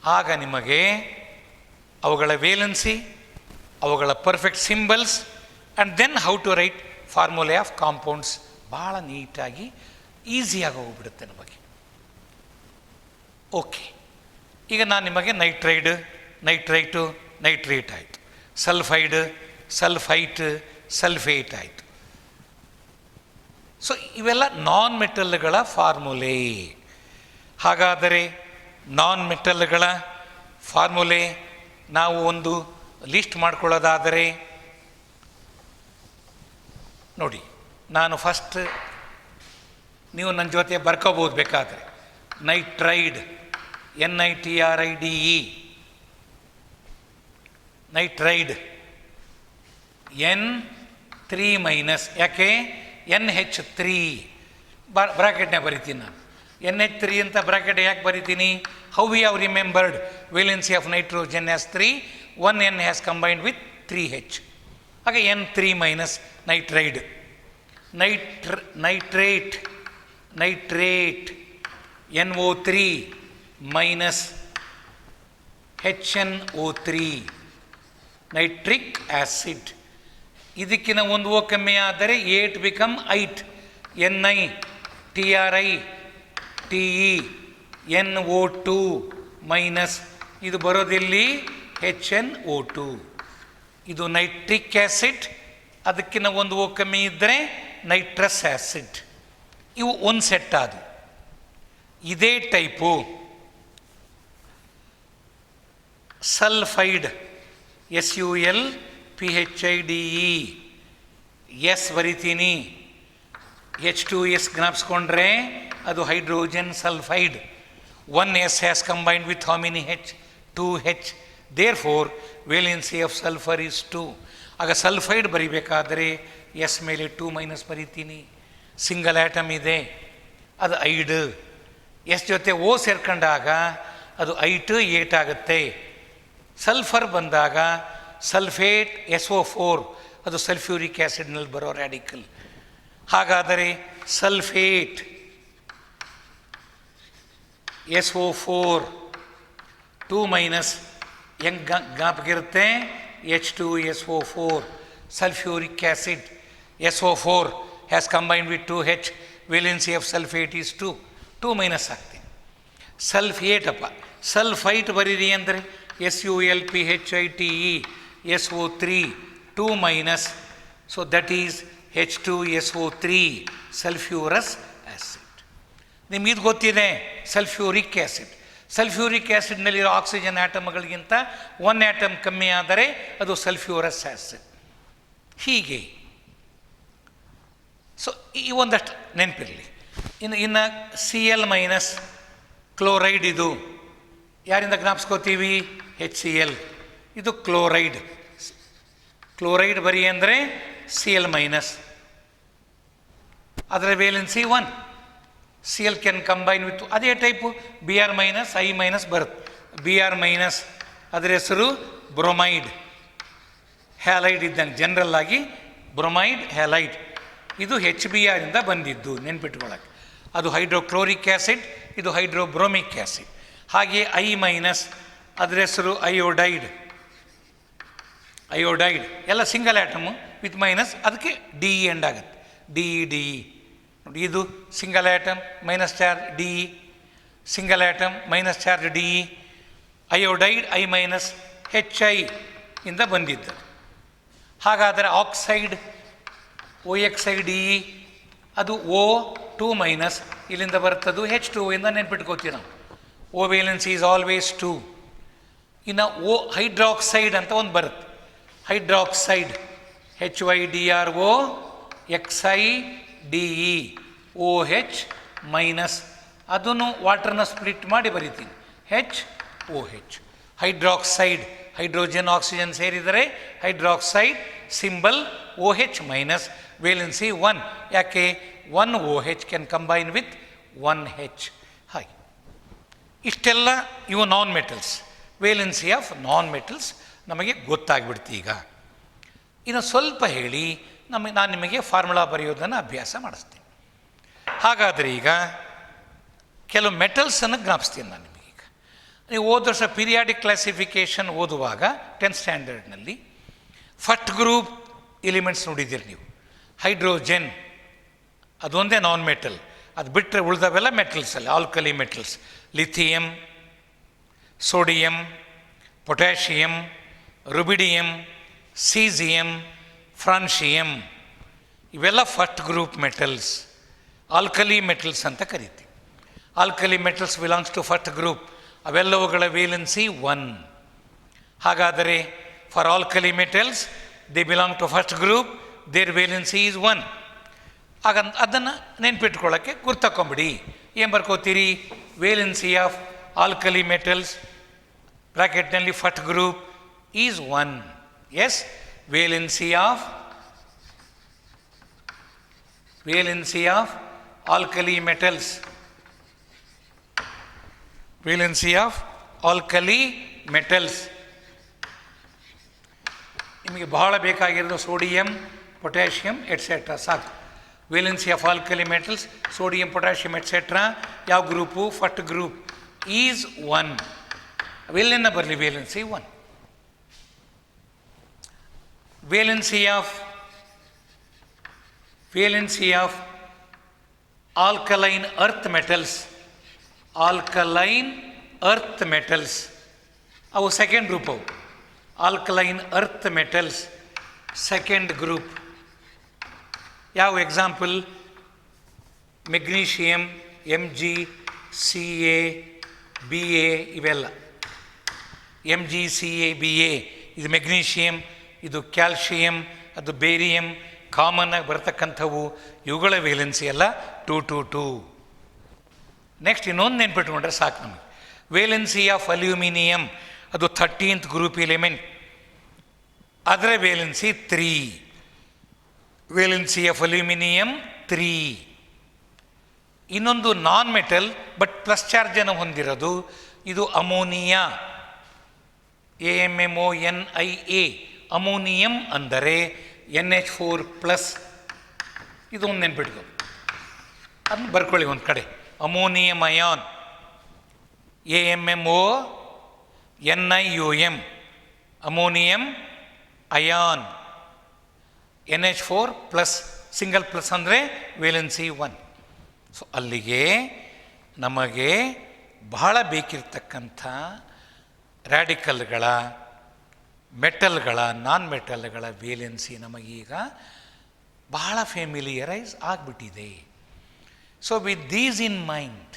ಆಗ ನಿಮಗೆ ಅವುಗಳ ವೇಲೆನ್ಸಿ, ಅವುಗಳ perfect symbols, and then how to write formulae of compounds ಭಾಳ ನೀಟಾಗಿ ಈಸಿಯಾಗಿ ಹೋಗ್ಬಿಡುತ್ತೆ ನಮಗೆ. ಓಕೆ, ಈಗ ನಾನು ನಿಮಗೆ ನೈಟ್ರೈಡ್, ನೈಟ್ರೈಟು, ನೈಟ್ರೇಟ್ ಆಯಿತು, ಸಲ್ಫೈಡ್, ಸಲ್ಫೈಟ್, ಸಲ್ಫೇಟ್ ಆಯಿತು. ಸೊ ಇವೆಲ್ಲ ನಾನ್ ಮೆಟಲ್ಗಳ ಫಾರ್ಮುಲೆ. ಹಾಗಾದರೆ ನಾನ್ ಮೆಟಲ್ಗಳ ಫಾರ್ಮುಲೆ ನಾವು ಒಂದು ಲಿಸ್ಟ್ ಮಾಡ್ಕೊಳ್ಳೋದಾದರೆ ನೋಡಿ, ನಾನು ಫಸ್ಟ್ ನೀವು ನನ್ನ ಜೊತೆ ಬರ್ಕೋಬೋದು ಬೇಕಾದರೆ. Nitride NITRIDE, nitride N3 minus, ಯಾಕೆ NH3 ಬ್ರಾಕೆಟ್ನಾಗ ಬರಿತೀನಿ ನಾನು. NH3 ಅಂತ ಬ್ರಾಕೆಟ್ ಯಾಕೆ ಬರಿತೀನಿ? How we have remembered valency of nitrogen as 3, 1 N has combined with 3H. ಆಗ N3 minus nitride, nitrate NO3 minus HNO3 nitric acid. ಇದಕ್ಕಿಂತ ಒಂದು ಓ ಕಮ್ಮಿ ಆದರೆ ate become ite, Ni TRI TE NO2 minus ಇದು ಬರೋದಿಲ್ಲಿ HNO2. ಇದು nitric acid. ಅದಕ್ಕಿಂತ ಒಂದು ಓ ಕಮ್ಮಿ ಇದ್ದರೆ ನೈಟ್ರಸ್ ಆ್ಯಸಿಡ್. ಇವು ಒಂದು ಸೆಟ್ ಆದವು. ಇದೇ ಟೈಪು ಸಲ್ಫೈಡ್ SULPHIDE ಎಸ್ ಬರಿತೀನಿ. H2S ಜ್ಞಾಪಿಸ್ಕೊಂಡ್ರೆ ಅದು hydrogen sulphide. 1S has combined with how many H? 2H. Therefore valency of sulphur is 2. ಆಗ ಸಲ್ಫೈಡ್ ಬರಿಬೇಕಾದರೆ ಎಸ್ ಮೇಲೆ 2 ಮೈನಸ್ ಬರಿತೀನಿ. ಸಿಂಗಲ್ ಆ್ಯಟಮ್ ಇದೆ, ಅದು ಐಡ್. ಎಸ್ ಜೊತೆ ಓ ಸೇರ್ಕೊಂಡಾಗ ಅದು ಐಟ್ 8 ಆಗುತ್ತೆ. ಸಲ್ಫರ್ ಬಂದಾಗ ಸಲ್ಫೇಟ್ SO4, ಅದು ಸಲ್ಫ್ಯೂರಿಕ್ ಆ್ಯಸಿಡ್ನಲ್ಲಿ ಬರೋ ರ್ಯಾಡಿಕಲ್. ಹಾಗಾದರೆ ಸಲ್ಫೇಟ್ SO4 2 ಮೈನಸ್ ಹೆಂಗೆ ಜ್ಞಾಪಕಿರುತ್ತೆ? H2SO4 sulphuric acid. SO4 has combined with 2H. Valency of sulphate is 2. 2 minus ಆಗ್ತೀನಿ. ಸಲ್ಫೇಟಪ್ಪ, ಸಲ್ಫೈಟ್ ಬರೀರಿ ಅಂದರೆ SULPHITE SO3 2 minus. So that is H2SO3 sulphurous acid. ನಿಮಗಿದು ಗೊತ್ತಿದೆ ಸಲ್ಫ್ಯೂರಿಕ್ ಆ್ಯಸಿಡ್. ಸಲ್ಫ್ಯೂರಿಕ್ ಆ್ಯಸಿಡ್ನಲ್ಲಿರೋ ಆಕ್ಸಿಜನ್ ಆ್ಯಟಮ್ಗಳಿಗಿಂತ 1 ಆ್ಯಟಮ್ ಕಮ್ಮಿ ಆದರೆ ಅದು ಸಲ್ಫ್ಯೂರಸ್ ಆ್ಯಸಿಡ್. ಹೀಗೆ ಸೊ ಈ ಒಂದಷ್ಟು ನೆನಪಿರಲಿ. ಇನ್ನು Cl ಮೈನಸ್ ಕ್ಲೋರೈಡ್, ಇದು ಯಾರಿಂದ ಜ್ಞಾಪಿಸ್ಕೋತೀವಿ? HCl. ಇದು ಕ್ಲೋರೈಡ್. ಕ್ಲೋರೈಡ್ ಬರಿ ಅಂದರೆ Cl ಮೈನಸ್, ಅದರ valency 1. Cl can combine with ಅದೇ type Br minus I minus ಬರುತ್ತೆ. Br ಮೈನಸ್ ಅದರ ಹೆಸರು ಬ್ರೊಮೈಡ್, ಹ್ಯಾಲೈಡ್ ಇದ್ದಂಗೆ, ಜನರಲ್ ಆಗಿ ಬ್ರೊಮೈಡ್ ಹ್ಯಾಲೈಡ್. ಇದು HBr ಇಂದ ಬಂದಿದ್ದು, ನೆನ್ಪಿಟ್ಕೊಳ್ಳೋಕ್ಕೆ. ಅದು ಹೈಡ್ರೋಕ್ಲೋರಿಕ್ ಆ್ಯಸಿಡ್, ಇದು ಹೈಡ್ರೋಬ್ರೋಮಿಕ್ ಆ್ಯಸಿಡ್. ಹಾಗೆ I ಮೈನಸ್ ಅದರ ಹೆಸರು ಅಯೋಡೈಡ್. ಎಲ್ಲ ಸಿಂಗಲ್ ಆ್ಯಟಮು ವಿತ್ ಮೈನಸ್, ಅದಕ್ಕೆ DE ಎಂಡ್ ಆಗುತ್ತೆ. DE ನೋಡಿ, ಇದು single atom minus charge DE, single atom minus charge DE. Iodide I minus HI ಇಂದ ಬಂದಿದ್ದು. ಹಾಗಾದರೆ ಆಕ್ಸೈಡ್ OXIDE ಅದು O2 ಮೈನಸ್, ಇಲ್ಲಿಂದ ಬರ್ತದ್ದು H2 ಇಂದ ನೆನ್ಪಿಟ್ಕೋತೀವಿ ನಾವು. O valency is always 2. ಇನ್ನು ಹೈಡ್ರಾಕ್ಸೈಡ್ ಅಂತ ಒಂದು ಬರುತ್ತೆ. Hydroxide HYDRO XIDE OH minus, ಅದನ್ನು ವಾಟರ್ನ ಸ್ಪ್ಲಿಟ್ ಮಾಡಿ ಬರಿತೀನಿ HOH. ಹೈಡ್ರಾಕ್ಸೈಡ್, ಹೈಡ್ರೋಜನ್ ಆಕ್ಸಿಜನ್ ಸೇರಿದರೆ hydroxide, symbol OH minus, valency 1. ಯಾಕೆ? 1 OH can combine with 1H. ಹಾಗೆ ಇಷ್ಟೆಲ್ಲ ಇವು non metals. Valency of non metals ನಮಗೆ ಗೊತ್ತಾಗ್ಬಿಡ್ತು. ಈಗ ಇನ್ನು ಸ್ವಲ್ಪ ಹೇಳಿ ನಾನು ನಿಮಗೆ ಫಾರ್ಮುಲಾ ಬರೆಯೋದನ್ನು ಅಭ್ಯಾಸ ಮಾಡಿಸ್ತೀನಿ. ಹಾಗಾದರೆ ಈಗ ಕೆಲವು ಮೆಟಲ್ಸನ್ನು ಜ್ಞಾಪಿಸ್ತೀನಿ ನಾನು ನಿಮಗೆ. ಈಗ ನೀವು ಹೋದ ವರ್ಷ ಪೀರಿಯಾಡಿಕ್ ಕ್ಲಾಸಿಫಿಕೇಷನ್ ಓದುವಾಗ 10th ಸ್ಟ್ಯಾಂಡರ್ಡ್ನಲ್ಲಿ ಫಸ್ಟ್ ಗ್ರೂಪ್ ಎಲಿಮೆಂಟ್ಸ್ ನೋಡಿದ್ದೀರಿ ನೀವು. ಹೈಡ್ರೋಜನ್ ಅದೊಂದೇ ನಾನ್ ಮೆಟಲ್, ಅದು ಬಿಟ್ಟರೆ ಉಳಿದವೆಲ್ಲ ಮೆಟಲ್ಸ್ ಅಲ್ಲ, alkali metals. Lithium, sodium, potassium, rubidium, caesium, francium, ಇವೆಲ್ಲ first group metals. Alkali metals ಅಂತ ಕರಿತೀವಿ. Alkali metals belongs to first group. ಅವೆಲ್ಲವುಗಳ ವೇಲೆನ್ಸಿ 1. ಹಾಗಾದರೆ for alkali metals they belong to first group, their valency is 1. ಆಗ ಅದನ್ನು ನೆನ್ಪಿಟ್ಕೊಳ್ಳೋಕ್ಕೆ ಗುರ್ತಕೊಂಬಿಡಿ. ಏನು ಬರ್ಕೋತೀರಿ? ವೇಲೆನ್ಸಿ ಆಫ್ ಆಲ್ಕಲಿ ಮೆಟಲ್ಸ್ ಬ್ರಾಕೆಟ್ನಲ್ಲಿ first group is 1. Yes, valency of alkali metals, valency of alkali metals. ನಿಮಗೆ ಬಹಳ ಬೇಕಾಗಿರೋದು ಸೋಡಿಯಂ, ಪೊಟ್ಯಾಷಿಯಂ ಎಟ್ಸೆಟ್ರಾ ಸಾಕು. Valency of alkali metals, sodium, potassium etcetera. ಯಾವ ಗ್ರೂಪು? First group is 1. ಅವೆಲ್ಲೆನ್ನ ಬರಲಿ, valency 1. Valency of alkaline earth metals, ಅವು second group. ಅವು alkaline earth metals second group. ಯಾವ example? Magnesium, Mg, Ca, Ba ಇವೆಲ್ಲ. Mg, Ca, Ba ಇದು magnesium, ಇದು calcium, ಅದು ಬೇರಿಯಂ, ಕಾಮನ್ ಆಗಿ ಬರ್ತಕ್ಕಂಥವು. ಇವುಗಳ ವೇಲೆನ್ಸಿ ಎಲ್ಲ 2 to 2. ನೆಕ್ಸ್ಟ್ ಇನ್ನೊಂದು ನೆನ್ಪಿಟ್ಕೊಂಡ್ರೆ ಸಾಕು ನಮಗೆ. ವೇಲೆನ್ಸಿ ಆಫ್ ಅಲ್ಯೂಮಿನಿಯಂ, ಅದು 13th ಗ್ರೂಪ್ ಎಲಿಮೆಂಟ್, ಅದರ ವೇಲೆನ್ಸಿ 3. Valency of aluminium 3. ಇನ್ನೊಂದು ನಾನ್ ಮೆಟಲ್ ಬಟ್ ಪ್ಲಸ್ ಚಾರ್ಜನ್ನು ಹೊಂದಿರೋದು, ಇದು ಅಮೋನಿಯಾ, AMMONIA. ಅಮೋನಿಯಂ ಅಂದರೆ NH4+. ಇದು ಒಂದು ನೆನ್ಪಿಟ್ಕೊ, ಅದನ್ನು ಬರ್ಕೊಳ್ಳಿ ಒಂದು ಕಡೆ. Ammonium ion, AMMONIUM, ammonium ion. NH4+, single plus ಅಂದರೆ ವೇಲೆನ್ಸಿ 1. ಸೊ ಅಲ್ಲಿಗೆ ನಮಗೆ ಬಹಳ ಬೇಕಿರ್ತಕ್ಕಂಥ ರ್ಯಾಡಿಕಲ್ಗಳ, ಮೆಟಲ್ಗಳ, ನಾನ್ ಮೆಟಲ್ಗಳ ವೇಲೆನ್ಸಿ ನಮಗೀಗ ಬಹಳ ಫೆಮಿಲಿಯರೈಸ್ ಆಗಿಬಿಟ್ಟಿದೆ. So with these in mind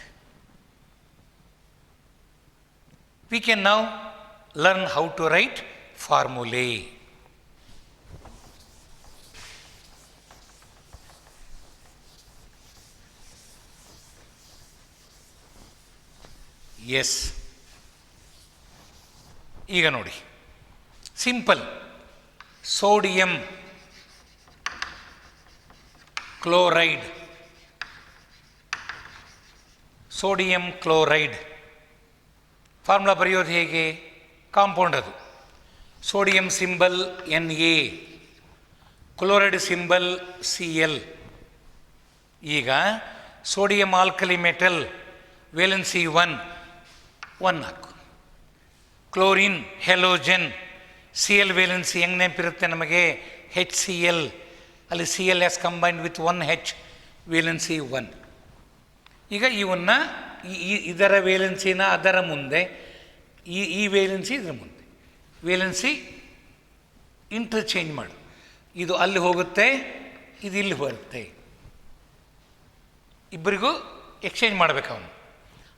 we can now learn how to write formulae. Yes, ಈಗ ನೋಡಿ, simple. Sodium chloride, sodium chloride formula ಬರೆಯೋದು ಹೇಗೆ? ಕಾಂಪೌಂಡ್ ಅದು. Sodium symbol Na, chloride symbol Cl. ಈಗ ಸೋಡಿಯಂ ಆಲ್ಕಲಿ ಮೆಟಲ್ ವೇಲೆನ್ಸಿ 1 ಹಾಕು. Chlorine ಹೆಲೋಜನ್, Cl valency ಹೆಂಗೆ ನೆನಪಿರುತ್ತೆ ನಮಗೆ? HCl. ಅಲ್ಲಿ Cl is combined with 1H, valency 1. ಈಗ ಇವನ್ನ ಇದರ ವೇಲೆನ್ಸಿನ ಅದರ ಮುಂದೆ, ಈ ವೇಲೆನ್ಸಿ ಇದರ ಮುಂದೆ, ವೇಲೆನ್ಸಿ ಇಂಟರ್ಚೇಂಜ್ ಮಾಡು. ಇದು ಅಲ್ಲಿ ಹೋಗುತ್ತೆ, ಇದು ಇಲ್ಲಿ ಬರುತ್ತೆ, ಇಬ್ಬರಿಗೂ ಎಕ್ಸ್ಚೇಂಜ್ ಮಾಡಬೇಕು ಅವನು.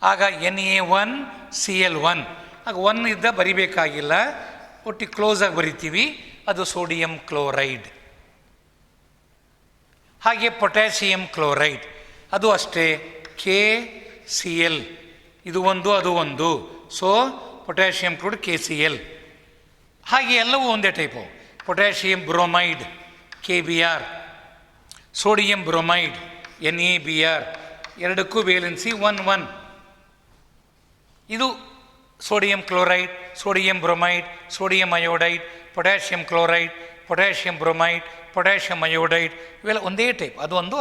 ಆಗ Na1 Cl1. ಆಗ 1 ಇದ್ದ ಬರಿಬೇಕಾಗಿಲ್ಲ, ಒಟ್ಟಿಗೆ ಕ್ಲೋಸಾಗಿ ಬರಿತೀವಿ, ಅದು ಸೋಡಿಯಂ ಕ್ಲೋರೈಡ್. ಹಾಗೆ ಪೊಟ್ಯಾಸಿಯಂ ಕ್ಲೋರೈಡ್, ಅದು ಅಷ್ಟೇ, KCl. ಇದು ಒಂದು, ಅದು ಒಂದು, ಸೊ ಪೊಟ್ಯಾಷಿಯಂ ಕ್ಲೋರೈಡ್ KCl. ಹಾಗೆ ಎಲ್ಲವೂ ಒಂದೇ type. Potassium bromide KBr, sodium bromide NaBr, ಎರಡಕ್ಕೂ ವೇಲೆನ್ಸಿ 1. ಇದು sodium chloride, sodium bromide, sodium iodide, potassium chloride, potassium bromide, potassium iodide, ಇವೆಲ್ಲ ಒಂದೇ ಟೈಪ್, ಅದೊಂದು.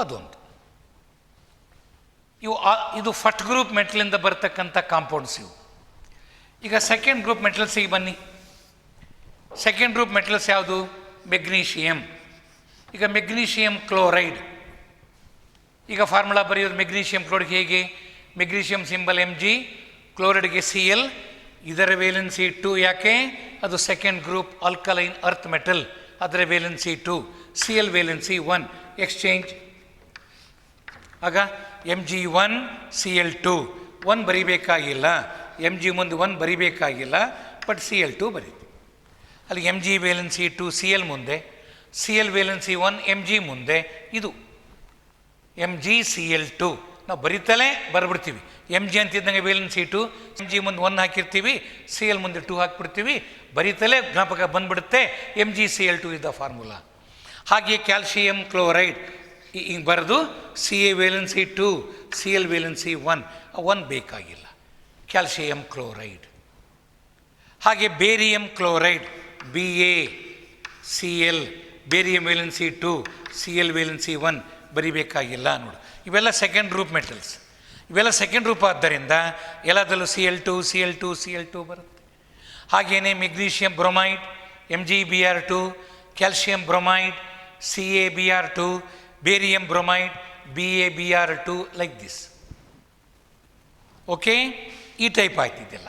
ಇದು ಫಸ್ಟ್ ಗ್ರೂಪ್ ಮೆಟಲಿಂದ ಬರ್ತಕ್ಕಂಥ ಕಾಂಪೌಂಡ್ಸ್ ಇವು. ಈಗ ಸೆಕೆಂಡ್ ಗ್ರೂಪ್ ಮೆಟಲ್ಸಿಗೆ ಬನ್ನಿ. ಸೆಕೆಂಡ್ ಗ್ರೂಪ್ ಮೆಟಲ್ಸ್ ಯಾವುದು? ಮೆಗ್ನೀಷಿಯಂ. ಈಗ ಮೆಗ್ನೀಷಿಯಂ ಕ್ಲೋರೈಡ್, ಈಗ ಫಾರ್ಮುಲಾ ಬರೆಯೋದು ಮೆಗ್ನೀಷಿಯಂ ಕ್ಲೋರೈಡ್ ಹೇಗೆ? ಮೆಗ್ನೀಷಿಯಂ ಸಿಂಬಲ್ Mg, ಕ್ಲೋರೈಡ್ಗೆ Cl, ಇದರ ವೇಲೆನ್ಸಿ 2. ಯಾಕೆ? ಅದು second group alkaline earth metal, ಅದರ ವೇಲೆನ್ಸಿ 2, Cl ವೇಲೆನ್ಸಿ 1. ಎಕ್ಸ್ಚೇಂಜ್. ಆಗ Mg1 Cl2, 1 ಬರಿಬೇಕಾಗಿಲ್ಲ, Mg ಮುಂದೆ 1 ಬರಿಬೇಕಾಗಿಲ್ಲ, ಬಟ್ Cl2 ಬರೀತು. ಅಲ್ಲಿ Mg ವೇಲೆನ್ಸಿ 2 Cl ಮುಂದೆ, Cl ವೇಲೆನ್ಸಿ 1 Mg ಮುಂದೆ, ಇದು Mg Cl2. ನಾವು ಬರಿತಲೇ ಬರ್ಬಿಡ್ತೀವಿ. ಎಮ್ ಜಿ ಅಂತಿದ್ದಂಗೆ ವೇಲೆನ್ಸಿ 2, ಎಮ್ ಜಿ ಮುಂದೆ 1 ಹಾಕಿರ್ತೀವಿ, ಸಿ ಎಲ್ ಮುಂದೆ 2 ಹಾಕಿಬಿಡ್ತೀವಿ, ಬರಿತಲೇ ಜ್ಞಾಪಕ ಬಂದ್ಬಿಡುತ್ತೆ. MgCl2 is the formula. ಹಾಗೆ ಕ್ಯಾಲ್ಸಿಯಂ ಕ್ಲೋರೈಡ್ ಹಿಂಗೆ ಬರೆದು Ca ವೇಲೆನ್ಸಿ 2, Cl ವೇಲೆನ್ಸಿ 1 ಬೇಕಾಗಿಲ್ಲ, ಕ್ಯಾಲ್ಸಿಯಂ ಕ್ಲೋರೈಡ್. ಹಾಗೆ barium chloride BaCl, barium valency 2, Cl valency 1 ಬರಿಬೇಕಾಗಿಲ್ಲ. ನೋಡು, ಇವೆಲ್ಲ ಸೆಕೆಂಡ್ ಗ್ರೂಪ್ ಮೆಟಲ್ಸ್. ಇವೆಲ್ಲ ಸೆಕೆಂಡ್ ಗ್ರೂಪ್ ಆದ್ದರಿಂದ ಎಲ್ಲದರಲ್ಲೂ Cl2 ಬರುತ್ತೆ. ಹಾಗೆಯೇ magnesium bromide MgBr2, calcium bromide CaBr2, barium bromide BaBr2, like this. Okay, ಈ ಟೈಪ್ ಆಯ್ತಿದ್ದೆಲ್ಲ.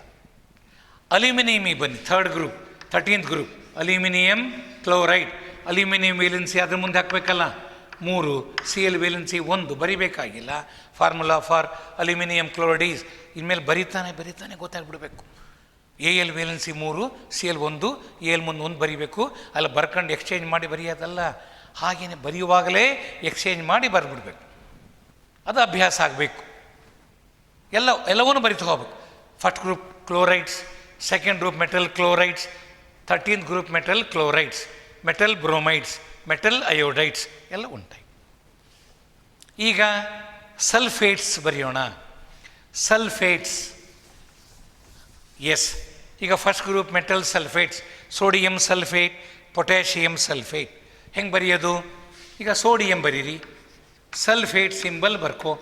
ಅಲ್ಯೂಮಿನಿಯಮಿಗೆ ಬನ್ನಿ, third group, 13th group, aluminium chloride. Aluminium valency ಅದ್ರ ಮುಂದೆ ಹಾಕಬೇಕಲ್ಲ, 3, Cl ವೇಲೆನ್ಸಿ 1 ಬರಿಬೇಕಾಗಿಲ್ಲ. ಫಾರ್ಮುಲಾ ಫಾರ್ ಅಲ್ಯೂಮಿನಿಯಂ ಕ್ಲೋರೈಡ್ ಇನ್ಮೇಲೆ ಬರಿತಾನೆ ಗೊತ್ತಾಗ್ಬಿಡ್ಬೇಕು. Al ವೇಲೆನ್ಸಿ 3, Cl 1, Al ಮುಂದೆ 1 ಬರಿಬೇಕು. ಅಲ್ಲ ಬರ್ಕೊಂಡು ಎಕ್ಸ್ಚೇಂಜ್ ಮಾಡಿ ಬರೆಯೋದಲ್ಲ, ಹಾಗೆಯೇ ಬರೆಯುವಾಗಲೇ ಎಕ್ಸ್ಚೇಂಜ್ ಮಾಡಿ ಬರೆದ್ಬಿಡ್ಬೇಕು. ಅದು ಅಭ್ಯಾಸ ಆಗಬೇಕು. ಎಲ್ಲವನ್ನೂ ಬರಿತಾ ಹೋಗ್ಬೇಕು. First group chlorides, second group metal chlorides, 13th group metal chlorides, metal bromides, metal iodides ಎಲ್ಲ ಉಂಟಾయి. ಈಗ ಸಲ್ಫೇಟ್ಸ್ ಬರೆಯೋಣ. Sulphates, S. ಈಗ first group metal sulphates, sodium sulphate, potassium sulphate. ಹೆಂಗೆ ಬರೆಯೋದು? ಈಗ ಸೋಡಿಯಂ ಬರೀರಿ, ಸಲ್ಫೇಟ್ ಸಿಂಬಲ್ ಬರ್ಕೋ.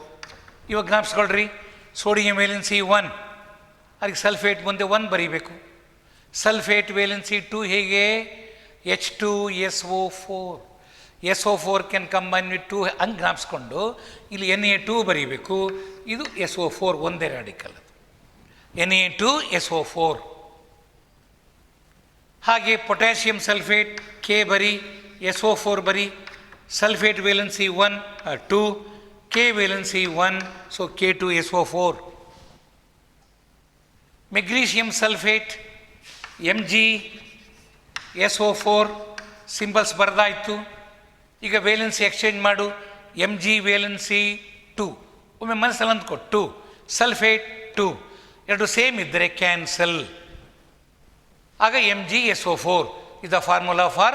ಇವಾಗ ಜ್ಞಾಪಿಸ್ಕೊಳ್ರಿ, ಸೋಡಿಯಂ ವೇಲೆನ್ಸಿ 1, ಅದಕ್ಕೆ ಸಲ್ಫೇಟ್ ಮುಂದೆ 1 ಬರೀಬೇಕು. ಸಲ್ಫೇಟ್ ವೇಲೆನ್ಸಿ 2 ಹೇಗೆ? H2SO4, SO4 can combine with 2 ಹಂಗೆ ಜ್ಞಾಪಿಸ್ಕೊಂಡು ಇಲ್ಲಿ Na2 ಬರೀಬೇಕು. ಇದು SO4 ಒಂದೇ ರಾಡಿಕಲ್, Na2SO4. ಹಾಗೆ ಪೊಟ್ಯಾಷಿಯಂ ಸಲ್ಫೇಟ್ K ಬರಿ, SO4 ಬರಿ. Sulphate valency 1, 2, K valency 1, so K2SO4. Magnesium sulphate MgSO4 symbols ಬರೆದಾಯಿತು. ಈಗ ವೇಲೆನ್ಸಿ ಎಕ್ಸ್ಚೇಂಜ್ ಮಾಡು, Mg ವೇಲೆನ್ಸಿ 2, ಒಮ್ಮೆ ಮನಸ್ಸಲ್ಲಿ ಅಂದ್ಕೊ 2, ಸಲ್ಫೇಟ್ 2, ಎರಡು ಸೇಮ್ ಇದ್ದರೆ ಕ್ಯಾನ್ಸಲ್. ಆಗ MgSO4 is the formula for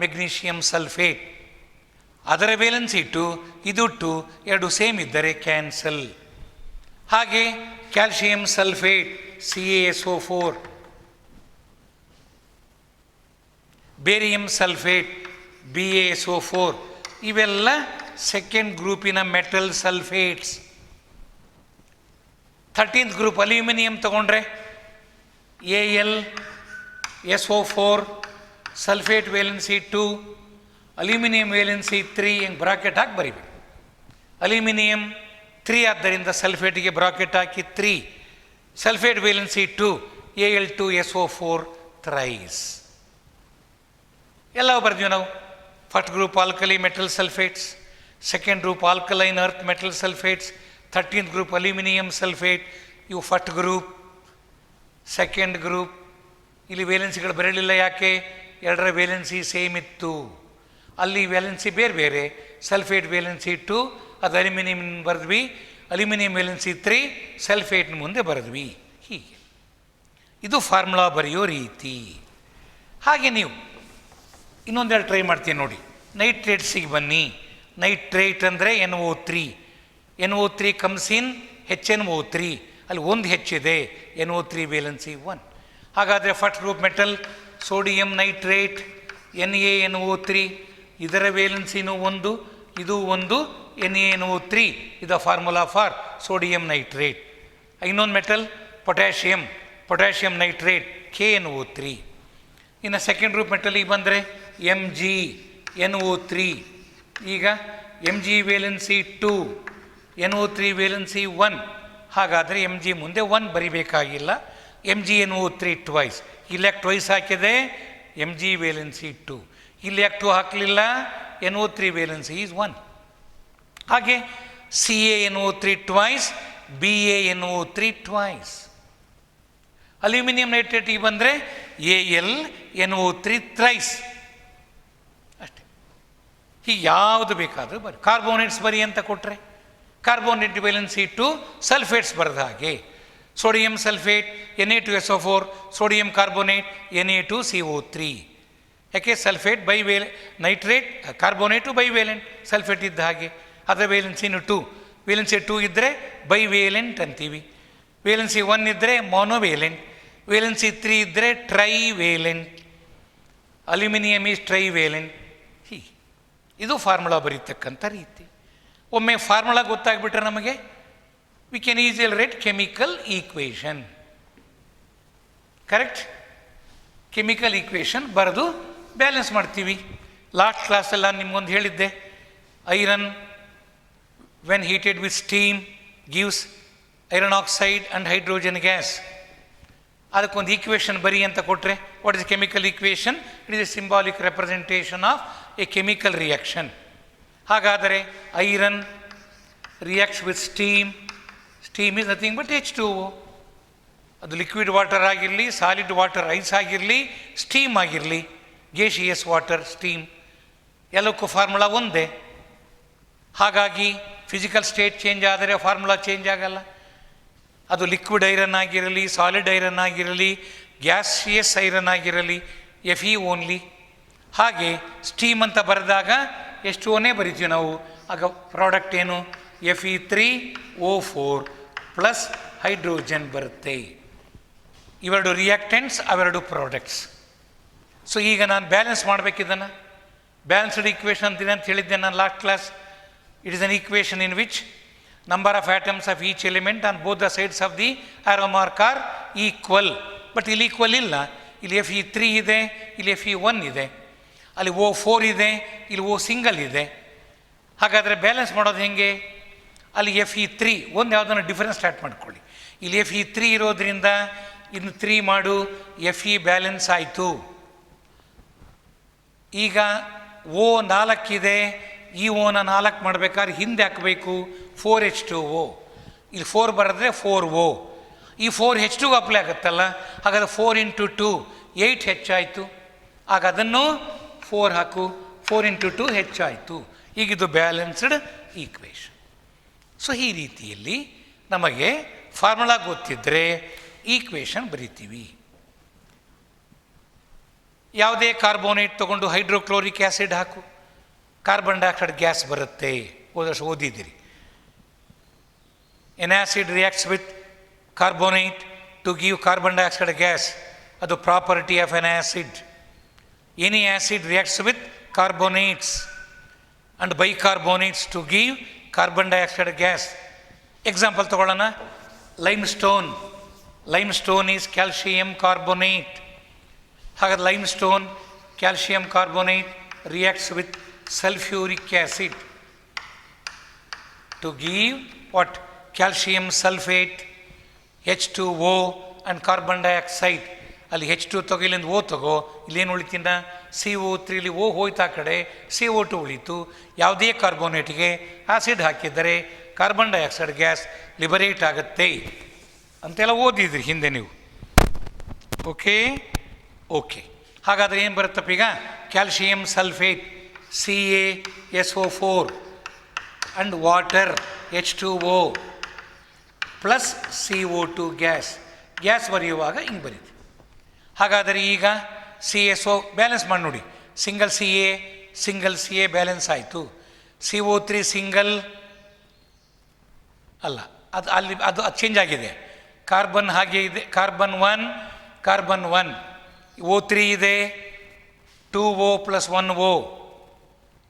magnesium sulfate. ಅದರ ವೇಲೆನ್ಸಿ 2, ಇದು 2, ಎರಡು ಸೇಮ್ ಇದ್ದರೆ ಕ್ಯಾನ್ಸಲ್. ಹಾಗೆ calcium sulphate CaSO4, barium sulphate BaSO4, ಇವೆಲ್ಲ ಸೆಕೆಂಡ್ ಗ್ರೂಪಿನ metal sulphates. 13th group aluminium ತಗೊಂಡ್ರೆ AlSO4, sulphate valency 2, aluminium valency 3, ಹಿಂಗೆ ಬ್ರಾಕೆಟ್ ಹಾಕಿ ಬರಿಬೇಕು. ಅಲ್ಯೂಮಿನಿಯಂ 3 ಆದ್ದರಿಂದ ಸಲ್ಫೇಟಿಗೆ ಬ್ರಾಕೆಟ್ ಹಾಕಿ 3, ಸಲ್ಫೇಟ್ ವೇಲೆನ್ಸಿ 2, Al2SO4 ಥ್ರೈಸ್. ಎಲ್ಲವೂ ಬರ್ತೀವಿ ನಾವು. First group alkali metal sulphates, second group alkaline earth metal sulphates, 13th group aluminium sulphate. ಇವು first group. Second group ಇಲ್ಲಿ ವೇಲೆನ್ಸಿಗಳು ಬರಲಿಲ್ಲ, ಯಾಕೆ? ಎರಡರ ವೇಲೆನ್ಸಿ ಸೇಮ್ ಇತ್ತು. ಅಲ್ಲಿ ವೇಲೆನ್ಸಿ ಬೇರೆ ಬೇರೆ. ಸಲ್ಫೇಟ್ ವೇಲೆನ್ಸಿ 2, ಅದು ಅಲ್ಯೂಮಿನಿಯಂ ಬರೆದ್ವಿ. ಅಲ್ಯೂಮಿನಿಯಂ ವೇಲೆನ್ಸಿ 3, ಸಲ್ಫೇಟ್ನ ಮುಂದೆ ಬರೆದ್ವಿ. ಹೀಗೆ ಇದು ಫಾರ್ಮುಲಾ ಬರೆಯೋ ರೀತಿ. ಹಾಗೆ ನೀವು ಇನ್ನೊಂದೆರಡು ಟ್ರೈ ಮಾಡ್ತೀನಿ ನೋಡಿ. ನೈಟ್ರೇಟ್ಸಿಗೆ ಬನ್ನಿ. ನೈಟ್ರೇಟ್ ಅಂದರೆ NO3 ಕಮ್ಸ್ ಇನ್ HNO3, ಅಲ್ಲಿ ಒಂದು ಹೆಚ್ಚಿದೆ, NO3 ವೇಲೆನ್ಸಿ 1. ಹಾಗಾದರೆ first group metal sodium nitrate NaNO3, ಇದರ ವೇಲೆನ್ಸಿನೂ 1, ಇದು 1, NaNO3 ಇದು ಫಾರ್ಮುಲಾ ಫಾರ್ ಸೋಡಿಯಂ ನೈಟ್ರೇಟ್. ಇನ್ನೊಂದು ಮೆಟಲ್ ಪೊಟ್ಯಾಷಿಯಂ ನೈಟ್ರೇಟ್ KNO3. ಇನ್ನು ಸೆಕೆಂಡ್ ಗ್ರೂಪ್ ಮೆಟಲಿಗೆ ಬಂದರೆ MgNO3. ಈಗ Mg ವೇಲೆನ್ಸಿ 2, NO3 ವೇಲೆನ್ಸಿ 1. ಹಾಗಾದರೆ Mg ಮುಂದೆ 1 ಬರಿಬೇಕಾಗಿಲ್ಲ, MgNO3 ಟ್ವೈಸ್. ಇಲ್ಲಿ ಯಾಕೆ ಟ್ವೈಸ್ ಹಾಕಿದೆ? Mg valency 2. ಇಲ್ಲಿ ಯಾಕೆ 2 ಹಾಕಲಿಲ್ಲ? NO3 valency is 1. ಹಾಗೆ CaNO3 twice, BaNO3 twice. Aluminium ನೈಟ್ರೇಟಿಗೆ ಬಂದರೆ AlNO3 ಥ್ರೈಸ್. ಅಷ್ಟೇ. ಹೀಗೆ ಯಾವುದು ಬೇಕಾದರೂ ಬರಿ. ಕಾರ್ಬೋನೇಟ್ಸ್ ಬರಿ ಅಂತ ಕೊಟ್ಟರೆ ಕಾರ್ಬೋನೇಟ್ ವೇಲೆನ್ಸಿ ಟು ಸಲ್ಫೇಟ್ಸ್ ಬರೆದ ಹಾಗೆ sodium sulphate Na2SO4, sodium carbonate Na2CO3. ಯಾಕೆ ಸಲ್ಫೇಟ್ ನೈಟ್ರೇಟ್ ಕಾರ್ಬೋನೇಟು ಬೈವೇಲೆಂಟ್, ಸಲ್ಫೇಟ್ ಇದ್ದ ಹಾಗೆ ಅದರ ವೇಲೆನ್ಸಿನೂ 2. ವೇಲೆನ್ಸಿ 2 ಇದ್ದರೆ ಬೈವೇಲೆಂಟ್ ಅಂತೀವಿ. ವೇಲೆನ್ಸಿ 1 ಇದ್ದರೆ ಮೊನೋವೇಲೆಂಟ್. ವೇಲೆನ್ಸಿ 3 ಇದ್ದರೆ ಟ್ರೈವೇಲೆಂಟ್. Aluminium is ಟ್ರೈವೇಲೆಂಟ್. ಇದು ಫಾರ್ಮುಲಾ ಬರೀತಕ್ಕಂಥ ರೀತಿ. ಒಮ್ಮೆ ಫಾರ್ಮುಲಾ ಗೊತ್ತಾಗ್ಬಿಟ್ರೆ ನಮಗೆ we can easily write chemical equation. Correct? Chemical equation ಬರೆದು ಬ್ಯಾಲೆನ್ಸ್ ಮಾಡ್ತೀವಿ. ಲಾಸ್ಟ್ ಕ್ಲಾಸೆಲ್ಲ ನಿಮ್ಗೊಂದು ಹೇಳಿದ್ದೆ, iron when heated with steam gives iron oxide and hydrogen gas. ಅದಕ್ಕೊಂದು ಈಕ್ವೇಷನ್ ಬರಿ ಅಂತ ಕೊಟ್ಟರೆ, what is chemical equation? It is a symbolic representation of a chemical reaction. ಹಾಗಾದರೆ iron reacts with steam. Steam is nothing but H2O. ಅದು liquid water ಆಗಿರಲಿ, solid water ice ಆಗಿರಲಿ, steam ಆಗಿರಲಿ, gaseous water steam, ಎಲ್ಲಕ್ಕೂ formula ಒಂದೇ. ಹಾಗಾಗಿ physical state change ಆದರೆ formula change ಆಗಲ್ಲ. ಅದು ಲಿಕ್ವಿಡ್ ಐರನ್ ಆಗಿರಲಿ, ಸಾಲಿಡ್ ಐರನ್ ಆಗಿರಲಿ, ಗ್ಯಾಸಿಯಸ್ ಐರನ್ ಆಗಿರಲಿ, Fe ಓನ್ಲಿ. ಹಾಗೆ ಸ್ಟೀಮ್ ಅಂತ ಬರೆದಾಗ H2O ಬರಿತೀವಿ ನಾವು. ಆಗ ಪ್ರಾಡಕ್ಟ್ ಏನು? Fe3O4 ಪ್ಲಸ್ ಹೈಡ್ರೋಜನ್ ಬರುತ್ತೆ. ಇವೆರಡು ರಿಯಾಕ್ಟೆಂಟ್ಸ್, ಅವೆರಡು ಪ್ರಾಡಕ್ಟ್ಸ್. ಸೊ ಈಗ ನಾನು ಬ್ಯಾಲೆನ್ಸ್ ಮಾಡಬೇಕಿದ್ದನ್ನು. ಬ್ಯಾಲೆನ್ಸ್ಡ್ ಈಕ್ವೇಷನ್ ಅಂತೀನಿ ಅಂತ ಹೇಳಿದ್ದೆ ನಾನು last class. It is an equation in which number of atoms of each element on both the sides of the arrow mark R equal. But ಇಲ್ಲಿ equal ಇಲ್ಲ. ಇಲ್ಲಿ Fe3 ಇದೆ, ಇಲ್ಲಿ Fe1 ಇದೆ, ಅಲ್ಲಿ O4 ಇದೆ, ಇಲ್ಲಿ O ಸಿಂಗಲ್ ಇದೆ. ಹಾಗಾದರೆ ಬ್ಯಾಲೆನ್ಸ್ ಮಾಡೋದು ಹೇಗೆ? ಅಲ್ಲಿ Fe3 ಒಂದು ಯಾವುದನ್ನು ಡಿಫರೆನ್ಸ್ ಸ್ಟಾರ್ಟ್ ಮಾಡ್ಕೊಳ್ಳಿ. ಇಲ್ಲಿ Fe3 ಇರೋದ್ರಿಂದ ಇನ್ನು 3 ಮಾಡು, Fe ಬ್ಯಾಲೆನ್ಸ್ ಆಯಿತು. ಈಗ O4 ಇದೆ, ಈ ಓನ 4 ಮಾಡಬೇಕಾದ್ರೆ ಹಿಂದೆ ಹಾಕಬೇಕು 4H2O. ಇಲ್ಲಿ 4 ಬರೆದ್ರೆ 4O. ಈ 4H2 ಅಪ್ಲೈ ಆಗುತ್ತಲ್ಲ, ಹಾಗಾದರೆ 4 × 2 8 ಹೆಚ್ಚಾಯಿತು. ಆಗ ಅದನ್ನು 4 ಹಾಕು, 4 × 2 ಹೆಚ್ಚಾಯಿತು. ಈಗಿದು ಬ್ಯಾಲೆನ್ಸ್ಡ್ ಈಕ್ವೇಷನ್. ಸೊ ಈ ರೀತಿಯಲ್ಲಿ ನಮಗೆ ಫಾರ್ಮುಲಾ ಗೊತ್ತಿದ್ದರೆ ಈಕ್ವೇಷನ್ ಬರಿತೀವಿ. ಯಾವುದೇ ಕಾರ್ಬೋನೇಟ್ ತೊಗೊಂಡು ಹೈಡ್ರೋಕ್ಲೋರಿಕ್ ಆ್ಯಸಿಡ್ ಹಾಕು, ಕಾರ್ಬನ್ ಡೈಆಕ್ಸೈಡ್ ಗ್ಯಾಸ್ ಬರುತ್ತೆ. ಹೋದಷ್ಟು ಓದಿದ್ದೀರಿ. An acid reacts with carbonate to give carbon dioxide gas. ಅದು property of an acid. Any acid reacts with carbonates and bicarbonates to give carbon dioxide gas. Example ತಗೊಳ್ಳೋಣ. Limestone. Limestone is calcium carbonate. ಹಾಗಾದ್ರೆ limestone calcium carbonate reacts with sulfuric acid to give what? Calcium sulfate, H2O and carbon dioxide. ಅಲ್ಲಿ H2 ತಗೋ, ಇಲ್ಲಿಂದ O ತಗೋ, ಇಲ್ಲೇನು ಉಳಿತಿನ CO3. ಇಲ್ಲಿ O ಹೋಯ್ತು, ಆ ಕಡೆ CO2 ಉಳಿತು. ಯಾವುದೇ ಕಾರ್ಬೋನೇಟಿಗೆ ಆಸಿಡ್ ಹಾಕಿದರೆ ಕಾರ್ಬನ್ ಡೈಆಕ್ಸೈಡ್ ಗ್ಯಾಸ್ ಲಿಬರೇಟ್ ಆಗುತ್ತೆ ಅಂತೆಲ್ಲ ಓದಿದ್ರಿ ಹಿಂದೆ ನೀವು. ಓಕೆ. ಹಾಗಾದರೆ ಏನು ಬರುತ್ತಪ್ಪ ಈಗ? Calcium sulphate CaSO4 and water H2O plus CO2 gas ಬರೆಯುವಾಗ ಹಿಂಗೆ ಬರೀತೀವಿ. ಹಾಗಾದರೆ ಈಗ CaSO ಬ್ಯಾಲೆನ್ಸ್ ಮಾಡಿ ನೋಡಿ. ಸಿಂಗಲ್ Ca ಬ್ಯಾಲೆನ್ಸ್ ಆಯಿತು. CO3 ಸಿಂಗಲ್ ಅಲ್ಲ, ಅದು ಚೇಂಜ್ ಆಗಿದೆ. ಕಾರ್ಬನ್ ಹಾಗೆ ಇದೆ, ಕಾರ್ಬನ್ 1 O3 ಇದೆ, 2O + 1O.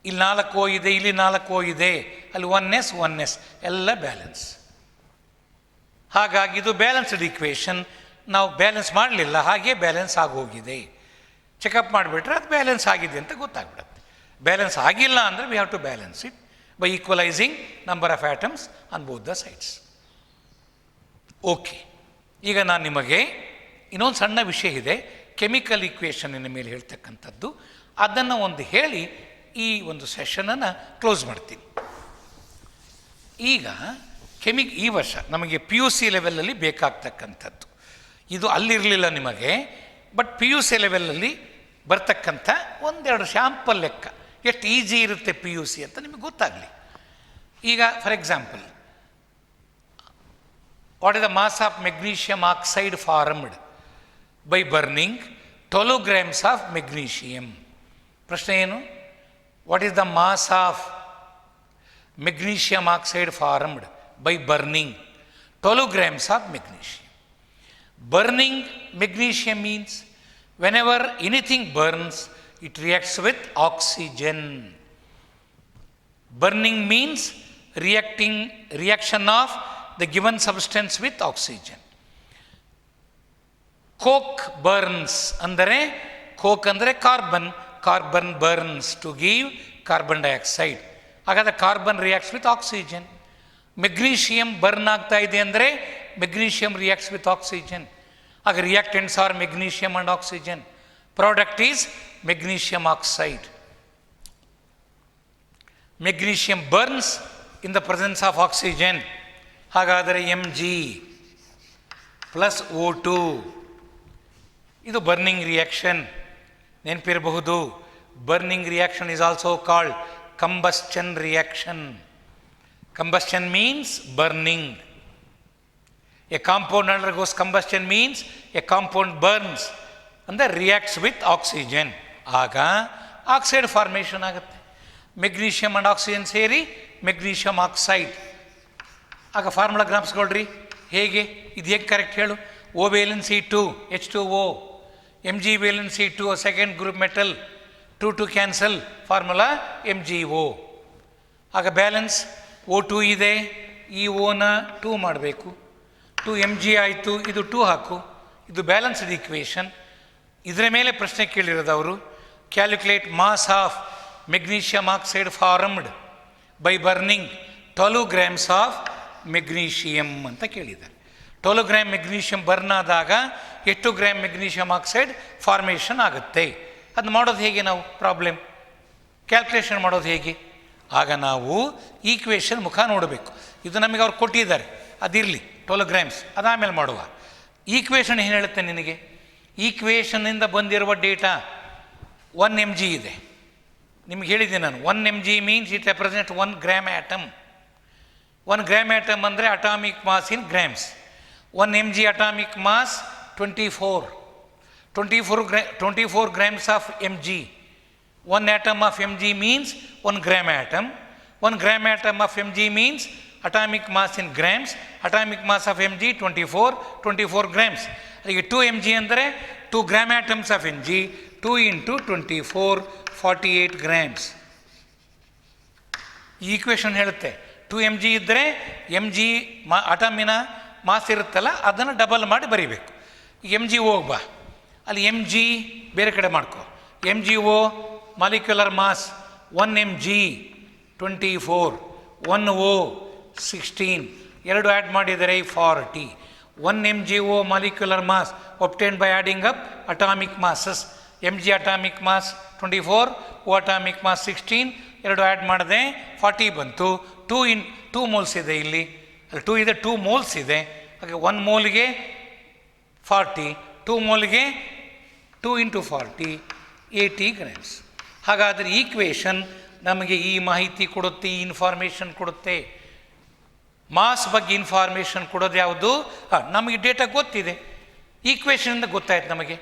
ಇಲ್ಲಿ 4O ಇದೆ, ಇಲ್ಲಿ 4O ಇದೆ, ಅಲ್ಲಿ 1s ಎಲ್ಲ ಬ್ಯಾಲೆನ್ಸ್. ಹಾಗಾಗಿ ಇದು ಬ್ಯಾಲೆನ್ಸ್ಡ್ ಈಕ್ವೇಷನ್. ನಾವು ಬ್ಯಾಲೆನ್ಸ್ ಮಾಡಲಿಲ್ಲ, ಹಾಗೆ ಬ್ಯಾಲೆನ್ಸ್ ಆಗೋಗಿದೆ. ಚೆಕಪ್ ಮಾಡಿಬಿಟ್ರೆ ಅದು ಬ್ಯಾಲೆನ್ಸ್ ಆಗಿದೆ ಅಂತ ಗೊತ್ತಾಗ್ಬಿಡುತ್ತೆ. ಬ್ಯಾಲೆನ್ಸ್ ಆಗಿಲ್ಲ ಅಂದರೆ we have to balance it by equalising number of atoms on both the sides. Okay. ಈಗ ನಾನು ನಿಮಗೆ ಇನ್ನೊಂದು ಸಣ್ಣ ವಿಷಯ ಇದೆ, ಕೆಮಿಕಲ್ ಈಕ್ವೇಷನ್ನಿನ ಮೇಲೆ ಹೇಳ್ತಕ್ಕಂಥದ್ದು. ಅದನ್ನು ಒಂದು ಹೇಳಿ ಈ ಒಂದು ಸೆಷನನ್ನು ಕ್ಲೋಸ್ ಮಾಡ್ತೀನಿ. ಈಗ ಈ ವರ್ಷ ನಮಗೆ PUC ಲೆವೆಲಲ್ಲಿ ಬೇಕಾಗ್ತಕ್ಕಂಥದ್ದು ಇದು. ಅಲ್ಲಿರಲಿಲ್ಲ ನಿಮಗೆ, ಬಟ್ PUC ಲೆವೆಲಲ್ಲಿ ಬರ್ತಕ್ಕಂಥ ಒಂದೆರಡು ಶಾಂಪಲ್ ಲೆಕ್ಕ ಎಷ್ಟು ಈಸಿ ಇರುತ್ತೆ PUC ಅಂತ ನಿಮಗೆ ಗೊತ್ತಾಗಲಿ. ಈಗ for example what is the mass of magnesium oxide formed by burning 12 grams of magnesium. ಪ್ರಶ್ನೆ ಏನು? What is the mass of magnesium oxide formed by burning 12 grams of magnesium. Burning magnesium means whenever anything burns, it reacts with oxygen. Burning means reaction of the given substance with oxygen. Coke burns ಅಂದರೆ coke ಅಂದರೆ carbon burns to give carbon dioxide. ಹಾಗಾದರೆ carbon reacts with oxygen. Magnesium burn ಆಗ್ತಾ ಇದೆ ಅಂದರೆ magnesium reacts with oxygen. ಆಗ reactants are magnesium and oxygen. Product is magnesium oxide. Magnesium burns in the presence of oxygen. ಹಾಗಾದರೆ Mg plus O2 ಇದು burning reaction. ನೆನಪಿರಬಹುದು, burning reaction is also called combustion reaction. Combustion means burning. A compound undergoes combustion means a compound burns and reacts with oxygen. ಆಗ oxide formation ಆಗುತ್ತೆ. Magnesium and oxygen ಸೇರಿ magnesium oxide. ಆಗ formula ಜ್ಞಾಪಿಸ್ಕೊಳ್ರಿ. ಹೇಗೆ ಇದು ಹೇಗೆ correct ಹೇಳು? O valency 2 H2O, Mg valency 2 second group metal, 2 cancel, formula MgO. ಆಗ balance O2 ಇದೆ, ಈ ಓನ 2 ಮಾಡಬೇಕು, 2 Mg ಆಯಿತು, ಇದು 2 ಹಾಕು, ಇದು ಬ್ಯಾಲೆನ್ಸ್ಡ್ ಈಕ್ವೇಷನ್. ಇದರ ಮೇಲೆ ಪ್ರಶ್ನೆ ಕೇಳಿರೋದು ಅವರು. Calculate mass of magnesium oxide formed by burning 12 grams of magnesium ಅಂತ ಕೇಳಿದ್ದಾರೆ. 12 ಗ್ರಾಮ್ ಮೆಗ್ನೀಷಿಯಂ ಬರ್ನ್ ಆದಾಗ ಎಷ್ಟು ಗ್ರಾಮ್ ಮೆಗ್ನೀಷಿಯಂ ಆಕ್ಸೈಡ್ ಫಾರ್ಮೇಷನ್ ಆಗುತ್ತೆ? ಅದು ಮಾಡೋದು ಹೇಗೆ? ನಾವು ಪ್ರಾಬ್ಲಮ್ ಕ್ಯಾಲ್ಕುಲೇಷನ್ ಮಾಡೋದು ಹೇಗೆ? ಆಗ ನಾವು ಈಕ್ವೇಷನ್ ಮುಖ ನೋಡಬೇಕು. ಇದು ನಮಗೆ ಅವ್ರು ಕೊಟ್ಟಿದ್ದಾರೆ, ಅದಿರಲಿ 12 grams, ಅದಾದಮೇಲೆ ಮಾಡುವ. ಈಕ್ವೇಷನ್ ಏನು ಹೇಳುತ್ತೆ ನಿನಗೆ? ಈಕ್ವೇಷನ್ನಿಂದ ಬಂದಿರುವ ಡೇಟಾ 1 mg ಇದೆ. ನಿಮ್ಗೆ ಹೇಳಿದ್ದೀನಿ ನಾನು, 1 mg means it represent 1 gram atom. 1 gram atom ಅಂದರೆ atomic mass in grams. 1 mg atomic mass 24 grams of mg. 1 atom of Mg means 1 gram atom. 1 gram atom of Mg means atomic mass in grams. Atomic mass of Mg 24 grams. ಈಗ 2 mg ಅಂದರೆ 2 gram atoms of Mg, 2 into 24, 48 grams. ಈ equation ಹೇಳುತ್ತೆ 2 mg ಇದ್ದರೆ mg ಅಟಮಿನ mass ಇರುತ್ತಲ್ಲ ಅದನ್ನು double ಮಾಡಿ ಬರೀಬೇಕು. ಈಗ mg ಹೋಗ್ಬಾ, ಅಲ್ಲಿ mg ಬೇರೆ ಕಡೆ ಮಾಡ್ಕೊ. MgO molecular mass 1 mg 24, 1O 16, ಎರಡು ಆ್ಯಡ್ ಮಾಡಿದರೆ 40. 1 MgO molecular mass obtained by adding up atomic masses. mg atomic mass 24, O atomic mass 16, ಎರಡು ಆ್ಯಡ್ ಮಾಡಿದೆ 40 ಬಂತು. 2 ಮೋಲ್ಸ್ ಇದೆ ಇಲ್ಲಿ, ಅಲ್ಲಿ 2 ಇದೆ, 2 ಮೋಲ್ಸ್ ಇದೆ. ಹಾಗೆ 1 ಮೋಲ್ಗೆ 40, 2 ಮೋಲ್ಗೆ 2 into 40, 80 grams. ಹಾಗಾದರೆ ಈಕ್ವೇಷನ್ ನಮಗೆ ಈ ಮಾಹಿತಿ ಕೊಡುತ್ತೆ, ಈ ಇನ್ಫಾರ್ಮೇಷನ್ ಕೊಡುತ್ತೆ. ಮಾಸ್ ಬಗ್ಗೆ ಇನ್ಫಾರ್ಮೇಷನ್ ಕೊಡೋದು ಯಾವುದು? ನಮಗೆ ಡೇಟಾ ಗೊತ್ತಿದೆ, ಈಕ್ವೇಷನಿಂದ ಗೊತ್ತಾಯ್ತು ನಮಗೆ.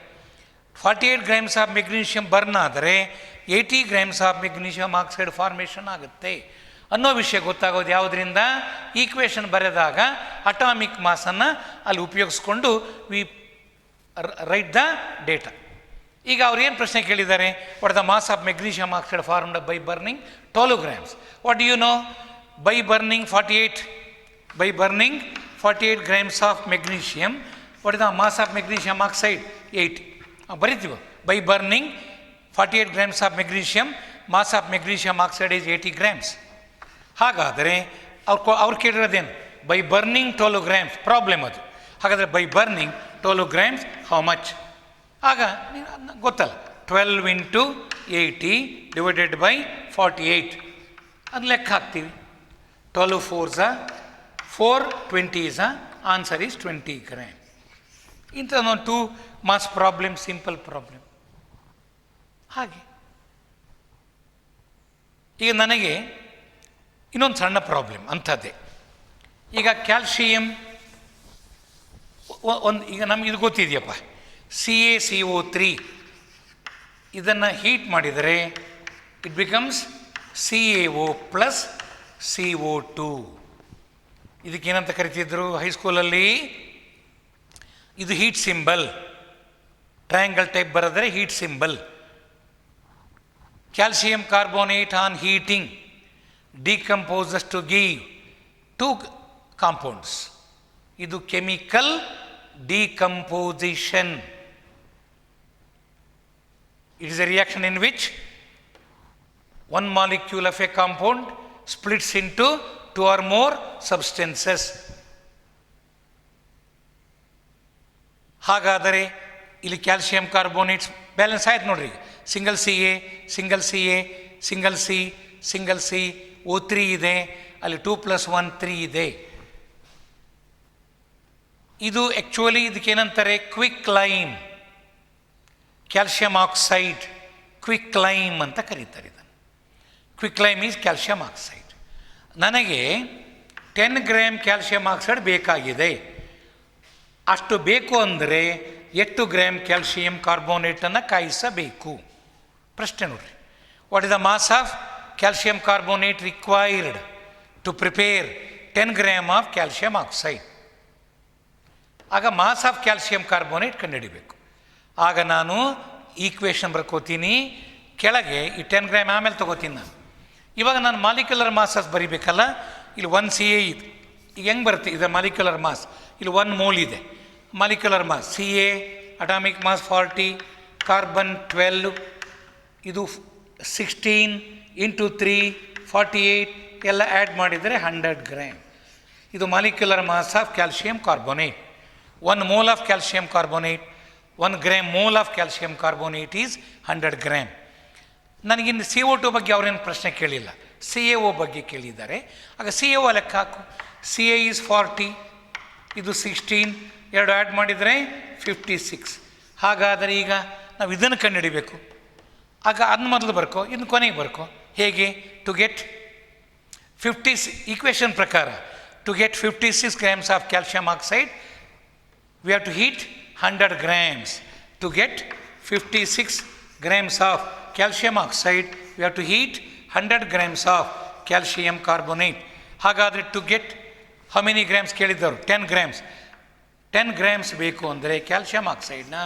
48 grams ಆಫ್ ಮೆಗ್ನೀಷಿಯಂ ಬರ್ನ್ ಆದರೆ 80 grams of magnesium oxide formation ಆಗುತ್ತೆ ಅನ್ನೋ ವಿಷಯ ಗೊತ್ತಾಗೋದು ಯಾವುದರಿಂದ? ಈಕ್ವೇಷನ್ ಬರೆದಾಗ ಅಟಾಮಿಕ್ ಮಾಸನ್ನು ಅಲ್ಲಿ ಉಪಯೋಗಿಸ್ಕೊಂಡು ವಿ ರೈಟ್ ದ ಡೇಟಾ. ಈಗ ಅವ್ರು ಏನು ಪ್ರಶ್ನೆ ಕೇಳಿದ್ದಾರೆ? What the mass of magnesium oxide formed by burning 12 grams. What do you know? By burning 48 grams of magnesium, what is the mass of magnesium oxide? 80. ಬರಿತೀವಿ, by burning 48 grams of magnesium, mass of magnesium oxide is 80 grams. ಹಾಗಾದರೆ ಅವ್ರು ಕೇಳಿರೋದೇನು? By burning 12 grams, problem ಅದು. ಹಾಗಾದರೆ by burning 12 grams how much? ಆಗ ಗೊತ್ತಲ್ಲ, 12 into 80 divided by 48 ಅದು ಲೆಕ್ಕ ಹಾಕ್ತೀವಿ. 12 4s 4, 20s, answer is 20 grams. ಇಂಥದ್ದೊಂದು 2 ಮಾಸ್ ಪ್ರಾಬ್ಲಮ್, ಸಿಂಪಲ್ ಪ್ರಾಬ್ಲಮ್. ಹಾಗೆ ಈಗ ನನಗೆ ಇನ್ನೊಂದು ಸಣ್ಣ ಪ್ರಾಬ್ಲಮ್ ಅಂಥದ್ದೇ. ಈಗ ಕ್ಯಾಲ್ಶಿಯಂ ಒಂದು ಈಗ ನಮ್ಗೆ ಇದು ಗೊತ್ತಿದೆಯಪ್ಪ, CaCO3 ಇದನ್ನು ಹೀಟ್ ಮಾಡಿದರೆ it becomes CaO plus CO2. ಇದಕ್ಕೇನಂತ ಕರಿತಿದ್ರು ಹೈಸ್ಕೂಲಲ್ಲಿ? ಇದು ಹೀಟ್ ಸಿಂಬಲ್, ಟ್ರಯಾಂಗಲ್ ಟೈಪ್ ಬರೆದರೆ heat symbol. Calcium carbonate on heating decomposes to give 2 compounds. ಇದು chemical decomposition. It is a reaction in which one molecule of a compound splits into 2 or more substances. ಹಾಗಾದರೆ ಇಲ್ಲಿ calcium carbonates balance ಆಯ್ತು ನೋಡ್ರಿ. Single Ca, single Ca, single C, single C, O3 ಇದೆ, ಅಲ್ಲಿ 2 + 1 3 ಇದೆ. ಇದು actually ಇದಕ್ಕೇನಂತಾರೆ quick lime, calcium oxide quick lime ಅಂತ ಕರೀತಾರೆ ಇದನ್ನು. Quick lime is calcium oxide. ನನಗೆ 10 ಗ್ರಾಮ್ ಕ್ಯಾಲ್ಸಿಯಂ ಆಕ್ಸೈಡ್ ಬೇಕಾಗಿದೆ. ಅಷ್ಟು ಬೇಕು ಅಂದರೆ 8 ಗ್ರಾಮ್ ಕ್ಯಾಲ್ಸಿಯಂ ಕಾರ್ಬೋನೇಟನ್ನು ಕಾಯಿಸಬೇಕು. ಪ್ರಶ್ನೆ ನೋಡ್ರಿ, what is the mass of calcium carbonate required to prepare 10 gram of calcium oxide? ಆಗ ಮಾಸ್ ಆಫ್ ಕ್ಯಾಲ್ಸಿಯಂ ಕಾರ್ಬೋನೇಟ್ ಕಂಡುಹಿಡಿಬೇಕು. ಆಗ ನಾನು ಈಕ್ವೇಷನ್ ಬರ್ಕೋತೀನಿ, ಕೆಳಗೆ ಈ 10 ಗ್ರಾಮ್ ಆಮೇಲೆ ತೊಗೋತೀನಿ ನಾನು. ಇವಾಗ ನಾನು ಮಾಲಿಕ್ಯುಲರ್ ಮಾಸಸ್ ಬರಿಬೇಕಲ್ಲ. ಇಲ್ಲಿ 1 Ca ಇದೆ, ಈಗ ಹೆಂಗೆ ಬರುತ್ತೆ? ಇದರ ಮಾಲಿಕ್ಯುಲರ್ ಮಾಸ್ ಇಲ್ಲಿ 1 ಮೋಲ್ ಇದೆ. Molecular mass Ca atomic mass 40, carbon 12, ಇದು 16 × 3 48 ಎಲ್ಲ ಆ್ಯಡ್ ಮಾಡಿದರೆ 100 ಗ್ರಾಮ್. ಇದು molecular mass of calcium carbonate. 1 mole of calcium carbonate, 1 gram mole of calcium carbonate is 100 gram. ನನಗಿನ್ನು CO2 ಬಗ್ಗೆ ಅವರೇನು ಪ್ರಶ್ನೆ ಕೇಳಿಲ್ಲ, CaO ಬಗ್ಗೆ ಕೇಳಿದ್ದಾರೆ. ಆಗ CaO ಲೆಕ್ಕ ಹಾಕು. Ca ಈಸ್ 40, ಇದು 16, ಎರಡು ಆ್ಯಡ್ ಮಾಡಿದರೆ 56. ಹಾಗಾದರೆ ಈಗ ನಾವು ಇದನ್ನು ಕಂಡುಹಿಡಿಬೇಕು. ಆಗ ಅದನ್ನ ಮೊದಲು ಬರ್ಕೋ, ಇನ್ನು ಕೊನೆಗೆ ಬರ್ಕೋ. ಹೇಗೆ? ಟು ಗೆಟ್ 50 ಈಕ್ವೇಷನ್ ಪ್ರಕಾರ to get 56 grams of calcium oxide we have to heat 100 grams. To get 56 grams of calcium oxide, we have to heat 100 grams of calcium carbonate. ಹಾಗಾದರೆ to get how many grams ಕೇಳಿದ್ದವರು? 10 grams. 10 grams ಬೇಕು ಅಂದರೆ calcium ಆಕ್ಸೈಡ್ನ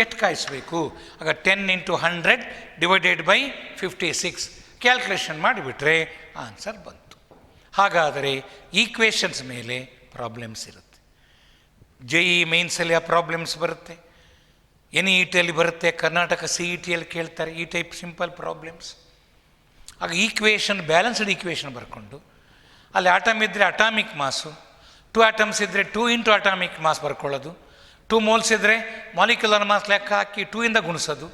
ಎಷ್ಟು ಕಾಯಿಸಬೇಕು? ಆಗ 10 × 100 divided by 56 calculation ಮಾಡಿಬಿಟ್ರೆ answer ಬಂತು. ಹಾಗಾದರೆ equations ಮೇಲೆ ಪ್ರಾಬ್ಲಮ್ಸ್ ಇರುತ್ತೆ. JEE ಮೇನ್ಸಲ್ಲಿ ಆ ಪ್ರಾಬ್ಲಮ್ಸ್ ಬರುತ್ತೆ, NEETಯಲ್ಲಿ ಬರುತ್ತೆ, ಕರ್ನಾಟಕ CETಯಲ್ಲಿ ಕೇಳ್ತಾರೆ ಈ ಟೈಪ್ ಸಿಂಪಲ್ ಪ್ರಾಬ್ಲಮ್ಸ್. ಆಗ ಈಕ್ವೇಷನ್, ಬ್ಯಾಲೆನ್ಸ್ಡ್ ಈಕ್ವೇಷನ್ ಬರ್ಕೊಂಡು ಅಲ್ಲಿ ಆಟಮ್ ಇದ್ದರೆ ಅಟಾಮಿಕ್ ಮಾಸು, 2 ಆಟಮ್ಸ್ ಇದ್ದರೆ 2 × ಅಟಾಮಿಕ್ ಮಾಸ್ ಬರ್ಕೊಳ್ಳೋದು, 2 ಮೋಲ್ಸ್ ಇದ್ದರೆ ಮಾಲಿಕ್ಯುಲರ್ ಮಾಸ್ ಲೆಕ್ಕ ಹಾಕಿ 2 ಇಂದ ಗುಣಿಸೋದು.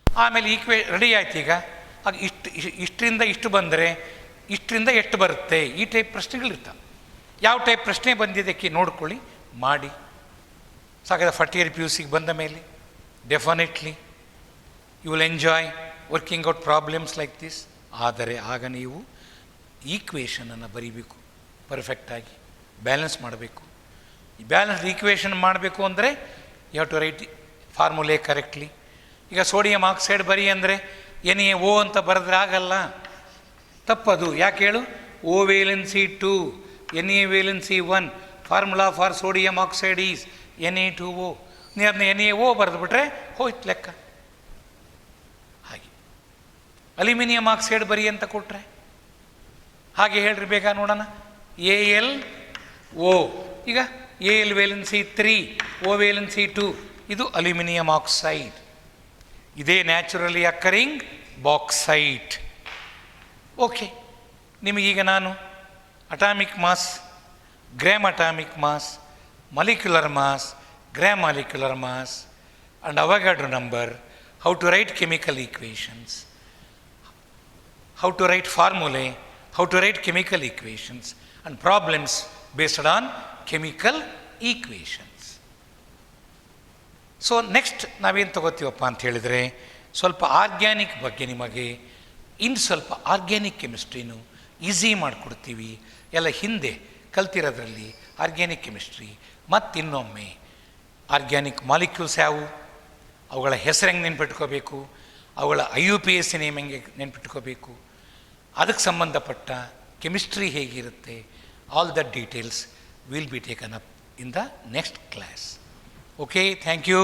ಆಮೇಲೆ ರೆಡಿ ಆಯ್ತು. ಈಗ ಆಗ ಇಷ್ಟರಿಂದ ಇಷ್ಟು ಬಂದರೆ ಇಷ್ಟರಿಂದ ಎಷ್ಟು ಬರುತ್ತೆ? ಈ ಟೈಪ್ ಪ್ರಶ್ನೆಗಳಿರ್ತವೆ. ಯಾವ ಟೈಪ್ ಪ್ರಶ್ನೆ ಬಂದಿದ್ದಕ್ಕೆ ನೋಡ್ಕೊಳ್ಳಿ, ಮಾಡಿ. ಸಾಕಾದ 40 year PUC ಬಂದ ಮೇಲೆ definitely you will enjoy working out problems like this. ಆದರೆ ಆಗ ನೀವು ಈಕ್ವೇಷನನ್ನು ಬರೀಬೇಕು, ಪರ್ಫೆಕ್ಟಾಗಿ ಬ್ಯಾಲೆನ್ಸ್ ಮಾಡಬೇಕು. ಈ ಬ್ಯಾಲೆನ್ಸ್ ಈಕ್ವೇಷನ್ ಮಾಡಬೇಕು ಅಂದರೆ you have to write formulae correctly. ಈಗ ಸೋಡಿಯಂ ಆಕ್ಸೈಡ್ ಬರಿ ಅಂದರೆ NaO ಅಂತ ಬರೆದ್ರೆ ಆಗಲ್ಲ, ತಪ್ಪದು. ಯಾಕೆ ಹೇಳು? O valency 2, Na valency 1. Formula for sodium oxide is Na2O. ನೀವು ಅದನ್ನ NaO ಬರೆದುಬಿಟ್ರೆ ಹೋಯ್ತು ಲೆಕ್ಕ. ಹಾಗೆ ಅಲ್ಯೂಮಿನಿಯಂ ಆಕ್ಸೈಡ್ ಬರಿ ಅಂತ ಕೊಟ್ಟರೆ ಹಾಗೆ ಹೇಳ್ರಿ ಬೇಗ ನೋಡೋಣ. AlO. ಈಗ Al ವೇಲೆನ್ಸಿ 3, O ವೇಲೆನ್ಸಿ 2. ಇದು ಅಲ್ಯೂಮಿನಿಯಂ ಆಕ್ಸೈಡ್. ಇದೇ ನ್ಯಾಚುರಲಿ ಅಕ್ಕರಿಂಗ್ ಬಾಕ್ಸೈಟ್. ಓಕೆ, ನಿಮಗೀಗ ನಾನು atomic mass, gram atomic mass, molecular mass, gram molecular mass, and Avogadro number, how to write chemical equations, how to write formulae, how to write chemical equations, and problems based on chemical equations. So next ನಾವೇನು ತಗೋತೀವಪ್ಪ ಅಂತ ಹೇಳಿದರೆ, ಸ್ವಲ್ಪ organic ಬಗ್ಗೆ ನಿಮಗೆ ಇನ್ನು ಸ್ವಲ್ಪ organic ಕೆಮಿಸ್ಟ್ರಿನೂ easy ಮಾಡಿಕೊಡ್ತೀವಿ. ಎಲ್ಲ ಹಿಂದೆ ಕಲ್ತಿರೋದ್ರಲ್ಲಿ ಆರ್ಗ್ಯಾನಿಕ್ ಕೆಮಿಸ್ಟ್ರಿ ಮತ್ತಿನ್ನೊಮ್ಮೆ ಆರ್ಗ್ಯಾನಿಕ್ ಮಾಲಿಕ್ಯೂಲ್ಸ್ ಯಾವುವು, ಅವುಗಳ ಹೆಸರು ಹೆಂಗೆ ನೆನ್ಪಿಟ್ಕೋಬೇಕು, ಅವುಗಳ IUPAC ನೇಮ್ ಹೆಂಗೆ ನೆನ್ಪಿಟ್ಕೋಬೇಕು, ಅದಕ್ಕೆ ಸಂಬಂಧಪಟ್ಟ ಕೆಮಿಸ್ಟ್ರಿ ಹೇಗಿರುತ್ತೆ, all the details will be taken up in the next class. Okay, thank you.